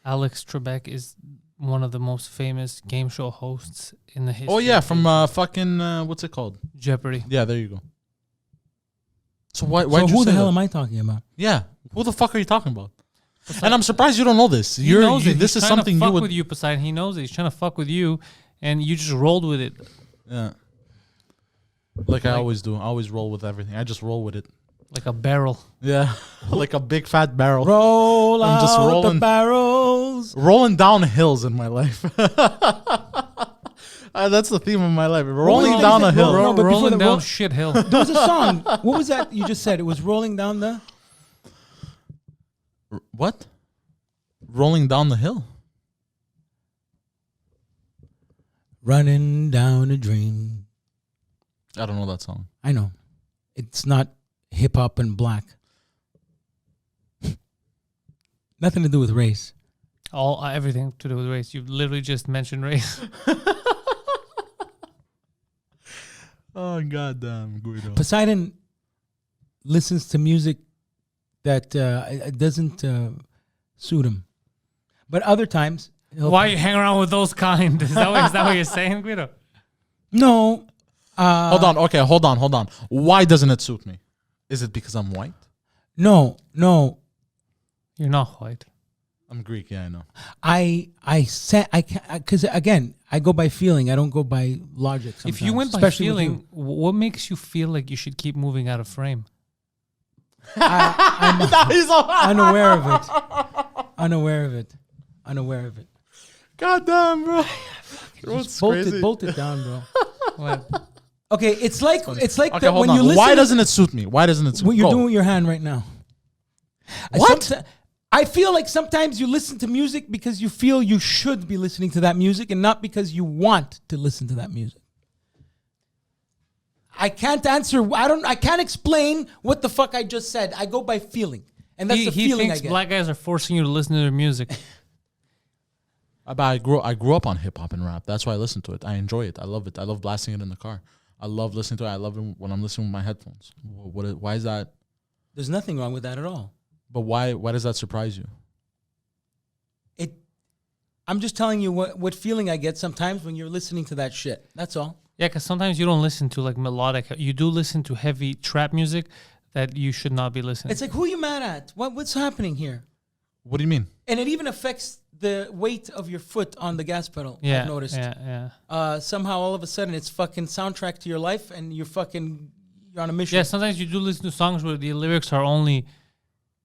Alex Trebek is one of the most famous game show hosts in the history. Oh, yeah, of from game fucking... what's it called? Jeopardy. Yeah, there you go. So why So you who the say hell that? am I talking about? Yeah, who the fuck are you talking about? And I'm surprised you don't know this. He knows it. This He's is trying something to fuck you would... with you, Poseidon. He knows it. He's trying to fuck with you, and you just rolled with it. Yeah. Like I always do. I always roll with everything. I just roll with it. Like a barrel. Yeah. Like a big fat barrel. Roll I'm just out the rolling. barrels. Rolling down hills in my life. That's the theme of my life. Rolling was down it? a hill. No, but before rolling the down roll- shit hill. There was a song. What was that you just said? It was rolling down the... What? Rolling down the hill. Running down a dream. I don't know that song. I know. It's not hip hop and black. Nothing to do with race. Everything to do with race. You've literally just mentioned race. Oh, goddamn, Guido. Poseidon listens to music that it doesn't suit him. But other times... Why you hang around with those kind? Is that what you're saying, Guido? No. Hold on. Okay, hold on. Why doesn't it suit me? Is it because I'm white? No. You're not white. I'm Greek, yeah, I know. Because again, I go by feeling. I don't go by logic. If you sometimes, went by especially with feeling, you. what makes you feel like you should keep moving out of frame? I'm unaware of it. Unaware of it. Goddamn, bro. What's crazy? Bolt it down, bro. What? Okay, it's like Okay, that hold when on. you listen. Why doesn't it suit me? Why doesn't it suit What you're Go. doing with your hand right now? What? I feel like sometimes you listen to music because you feel you should be listening to that music and not because you want to listen to that music. I can't answer. I can't explain what the fuck I just said. I go by feeling, and that's the He feeling I thinks get. black guys are forcing you to listen to their music. But I grew up on hip hop and rap. That's why I listen to it. I enjoy it. I love it. I love blasting it in the car. I love listening to it. I love it when I'm listening with my headphones. Why is that? There's nothing wrong with that at all. But why does that surprise you? I'm just telling you what feeling I get sometimes when you're listening to that shit. That's all. Yeah, because sometimes you don't listen to like melodic. You do listen to heavy trap music that you should not be listening. It's like, who are you mad at? What's happening here? What do you mean? And it even affects the weight of your foot on the gas pedal. I've noticed. Yeah. Somehow, all of a sudden, it's fucking soundtrack to your life, and you're on a mission. Yeah, sometimes you do listen to songs where the lyrics are only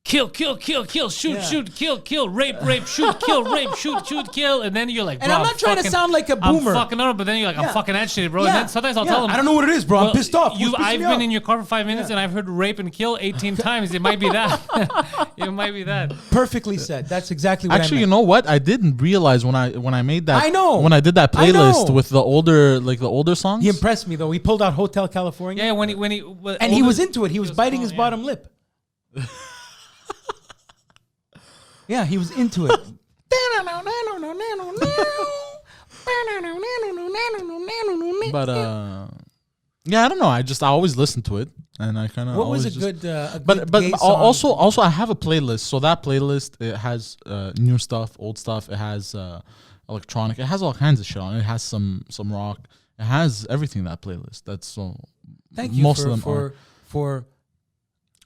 kill, kill, kill, kill, shoot, shoot, kill, rape, shoot, kill, rape, shoot, kill, and then you're like, bro, and I'm not trying to sound like a boomer. But then you're like, I'm fucking agitated, bro. And then sometimes I'll tell them, I don't know what it is, bro. I'm pissed off. I've been in your car for 5 minutes and I've heard rape and kill 18 times. It might be that. It might be that. Perfectly said. That's exactly what Actually, I meant. you know what? I didn't realize when I made that. I know. When I did that playlist with the older songs. He impressed me though. He pulled out Hotel California. Yeah, when he and he was into it. He was biting his bottom lip. Yeah, he was into it. But yeah, I don't know. I always listen to it, and I kind of. What was a good But gay song? also I have a playlist. So that playlist, it has new stuff, old stuff. It has electronic. It has all kinds of shit on it. It has some rock. It has everything, that playlist. That's so. Thank you most of them for.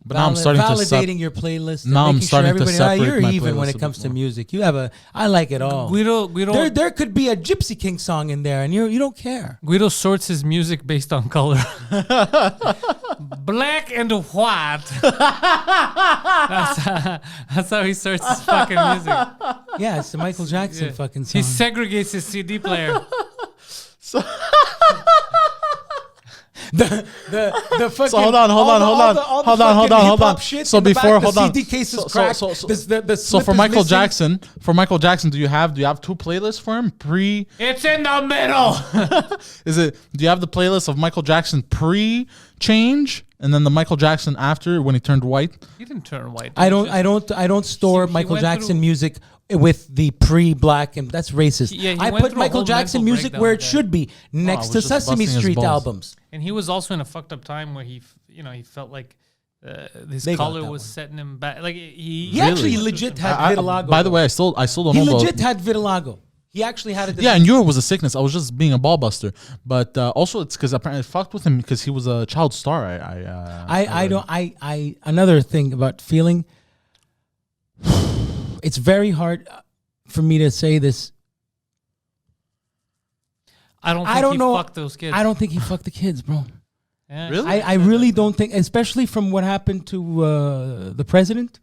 But now I'm starting validating your playlist. Now I'm starting to separate you're my even when playlist it a comes bit to more. music. You have I like it all. Guido, There could be a Gypsy King song in there, and you don't care. Guido sorts his music based on color. Black and white. That's how he sorts his fucking music. Yeah, it's the Michael Jackson fucking song. He segregates his CD player. The fucking So hold on. Shit So in the before, back, hold the on. CD case is So- cracked. so- the So slip for is Michael Jackson, do you have two playlists for him? It's in the middle. Do you have the playlist of Michael Jackson pre-change and then the Michael Jackson after when he turned white? He didn't turn white. I don't store He Michael went Jackson through- music with the pre-black, and that's racist. Yeah, he I went put through a Michael whole Jackson mental music breakdown where with it that. should be, next was to just Sesame busting his Street balls. albums. And he was also in a fucked up time where he felt like his They got color that was one. setting him back. Like He actually legit had vitiligo. By the way, I still don't he know. legit had vitiligo. He actually had it. Yeah, I knew it was a sickness. I was just being a ball buster. But also, it's because apparently it fucked with him because he was a child star. Another thing about feeling. It's very hard for me to say this. I don't know. Fucked those kids. I don't think he fucked the kids, bro. Yeah. Really? I really don't think, especially from what happened to the president.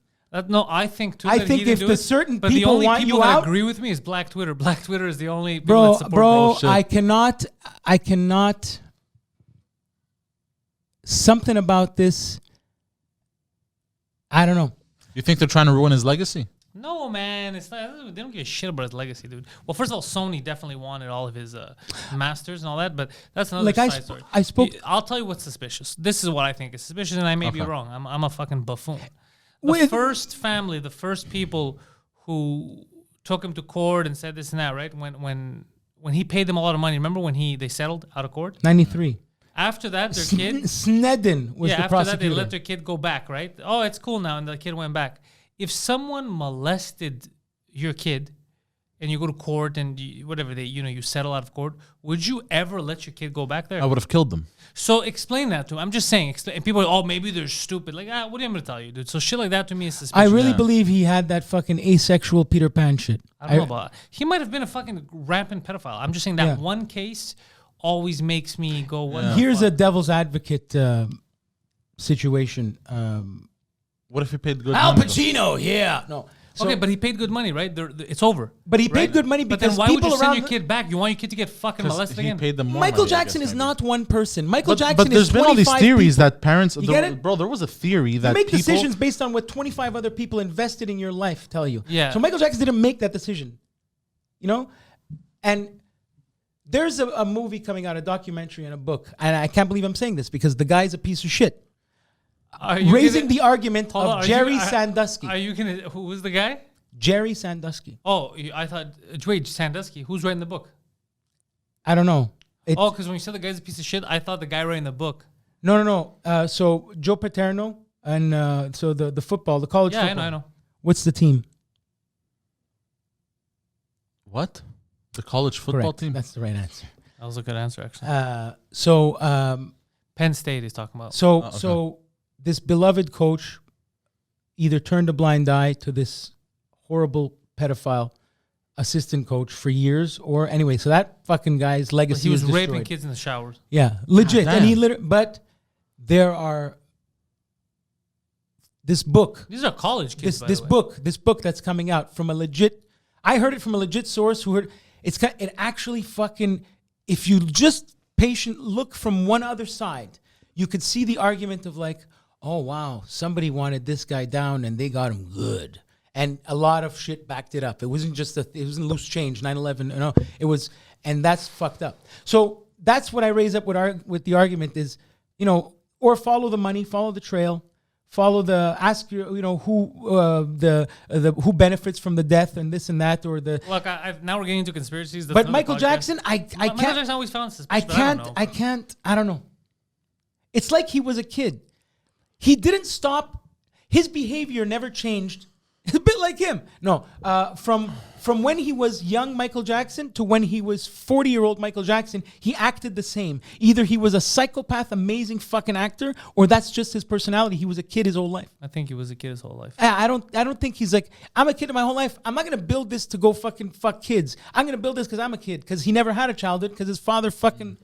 No, I think too. I that think he didn't if do the it, certain but the people only want people you that out- agree with me is Black Twitter. Black Twitter is the only people that support bullshit. I cannot. Something about this. I don't know. You think they're trying to ruin his legacy? No, man, it's not. They don't give a shit about his legacy, dude. Well, first of all, Sony definitely wanted all of his masters and all that, but that's another Like, side story. I spoke- I'll tell you what's suspicious. This is what I think is suspicious, and I may be wrong. I'm a fucking buffoon. With- First family, the first people who took him to court and said this and that, right? When he paid them a lot of money. Remember when they settled out of court? 93. After that, their kid. Snedden was the After that, prosecutor. they let their kid go back, right? Oh, it's cool now, and the kid went back. If someone molested your kid, and you go to court and you settle out of court, would you ever let your kid go back there? I would have killed them. So explain that to him. I'm just saying. And people are, maybe they're stupid. Like, what am I going to tell you, dude? So shit like that to me is suspicious. I really believe he had that fucking asexual Peter Pan shit. I don't know about that. He might have been a fucking rampant pedophile. I'm just saying that one case always makes me go, what the Here's fuck? a devil's advocate situation. What if he paid good Al money? Pacino, yeah. No. So, Okay, but he paid good money, right? It's over. But he paid right? good money But then because why would people you send around your the- kid back? You want your kid to get fucking molested He again? paid them more Michael money, I Jackson guess, is maybe. not one person. Michael Jackson But there's is been all these 25 theories people. that parents. You get it? Bro, there was a theory that You make people, decisions based on what 25 other people invested in your life tell you. Yeah. So Michael Jackson didn't make that decision. You know? And there's a movie coming out, a documentary and a book. And I can't believe I'm saying this because the guy's a piece of shit. Are you Raising gonna- the argument Hold on, of are Jerry you- Sandusky. Are you gonna? Who was the guy? Jerry Sandusky. Oh, I thought. Wait, Sandusky. Who's writing the book? I don't know. Oh, because when you said the guy's a piece of shit, I thought the guy writing the book. No. So Joe Paterno and so the football, the college Yeah, football. I know. What's the team? What? The college football Correct. team? That's the right answer. That was a good answer, actually. Penn State he's talking about. So this beloved coach either turned a blind eye to this horrible pedophile assistant coach for years, or anyway, so that fucking guy's legacy he was is destroyed. raping kids in the showers. Yeah, legit. God And he damn. literally, but there are this book, These are college kids. this book that's coming out from a legit. I heard it from a legit source who heard it actually fucking. If you just look from one other side, you could see the argument of like, oh wow, somebody wanted this guy down and they got him good. And a lot of shit backed it up. It wasn't just it wasn't loose change, 9/11. No, it was, and that's fucked up. So that's what I raise up with the argument is, or follow the money, follow the trail, follow ask your, who benefits from the death and this and that, or the. Look, now we're getting into conspiracies. But Michael Jackson, I Michael can't. Jackson always found suspicious. I can't. I don't know. It's like he was a kid. He didn't stop. His behavior never changed. It's a bit like him. No, from when he was young Michael Jackson to when he was 40-year-old Michael Jackson, he acted the same. Either he was a psychopath, amazing fucking actor, or that's just his personality. He was a kid his whole life. I think he was a kid his whole life. I don't think he's like, I'm a kid my whole life. I'm not gonna build this to go fucking fuck kids. I'm gonna build this because I'm a kid. Because he never had a childhood. Because his father fucking.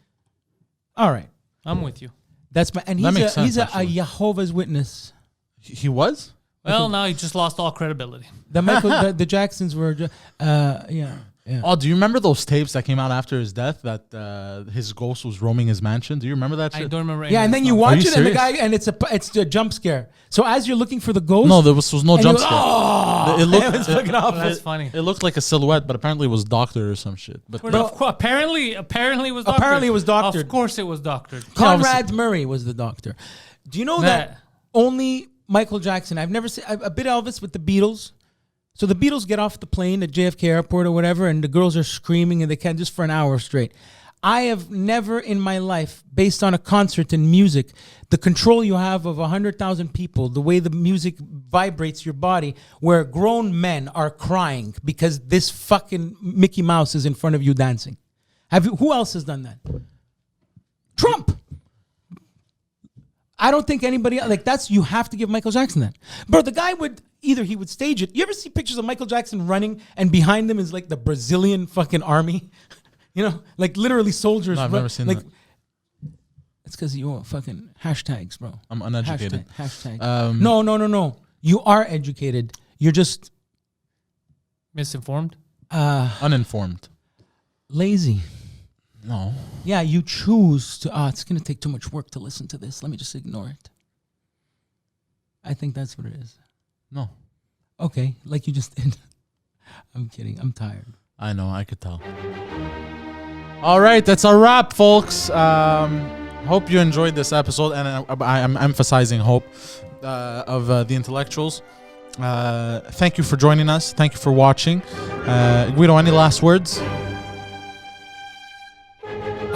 All right, I'm with you. that's my. And That he's makes sense, a actually. Jehovah's Witness. He was? Well, now he just lost all credibility. The Jacksons were, yeah. Oh, do you remember those tapes that came out after his death that his ghost was roaming his mansion? Do you remember that shit? I don't remember. any Yeah, of and this then you stuff. watch you it, and the serious? guy, and it's a jump scare. So as you're looking for the ghost, No, there was no and jump you go, scare. "Oh!" It looked It was fucking awful. That's funny. It looked like a silhouette, but apparently it was doctored or some shit. But Apparently it was doctored. Apparently it was doctored. Of course it was doctored. Conrad Murray was the doctor. Do you know that That- only Michael Jackson? I've never seen a bit Elvis with the Beatles. So the Beatles get off the plane at JFK Airport or whatever, and the girls are screaming, and they can't just for an hour straight. I have never in my life, based on a concert and music, the control you have of 100,000 people, the way the music vibrates your body, where grown men are crying because this fucking Mickey Mouse is in front of you dancing. Who else has done that? Trump. I don't think anybody that's you have to give Michael Jackson that. Bro, the guy would he would stage it. You ever see pictures of Michael Jackson running and behind him is like the Brazilian fucking army? Like literally soldiers. No, I've never seen that. It's because you're fucking hashtags, bro. I'm uneducated. Hashtag. No. You are educated. You're just Misinformed. Uninformed. lazy. No. Yeah, you choose to. It's going to take too much work to listen to this. Let me just ignore it. I think that's what it is. No. Okay, like you just did. I'm kidding. I'm tired. I know, I could tell. All right, that's a wrap, folks. Hope you enjoyed this episode, and I'm emphasizing hope of the intellectuals. Thank you for joining us. Thank you for watching. Guido, any last words?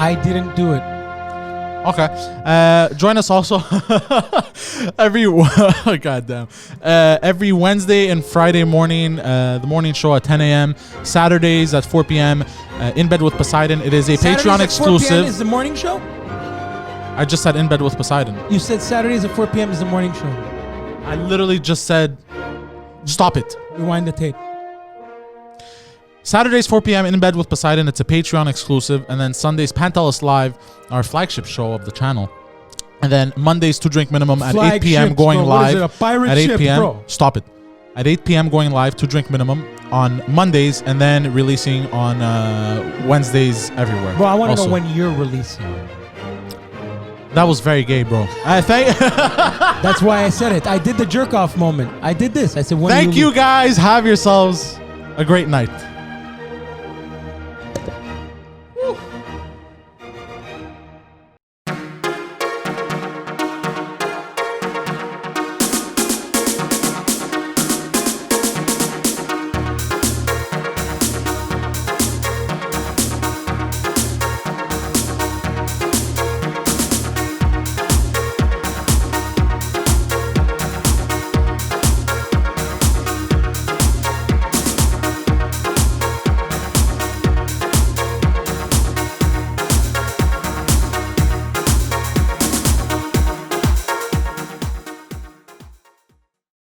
I didn't do it. Okay. Join us also every Wednesday and Friday morning, the morning show at 10 a.m. Saturdays at 4 p.m. In Bed with Poseidon. It is a Saturdays Patreon at 4 p.m. exclusive. is the morning show? I just said In Bed with Poseidon. You said Saturdays at 4 p.m. is the morning show. I literally just said, stop it. Rewind the tape. Saturdays 4 p.m. In Bed with Poseidon. It's a Patreon exclusive. And then Sundays Pantelis Live, our flagship show of the channel. And then Mondays 2 Drink Minimum at 8 p.m. going bro. What live. is it, a pirate at 8 ship, p.m. bro? Stop it. At 8 p.m. going live, 2 Drink Minimum on Mondays, and then releasing on Wednesdays everywhere. Bro, I want to Also, know when you're releasing. That was very gay, bro. That's why I said it. I did the jerk off moment. I did this. I said, when Thank you guys. Have yourselves a great night.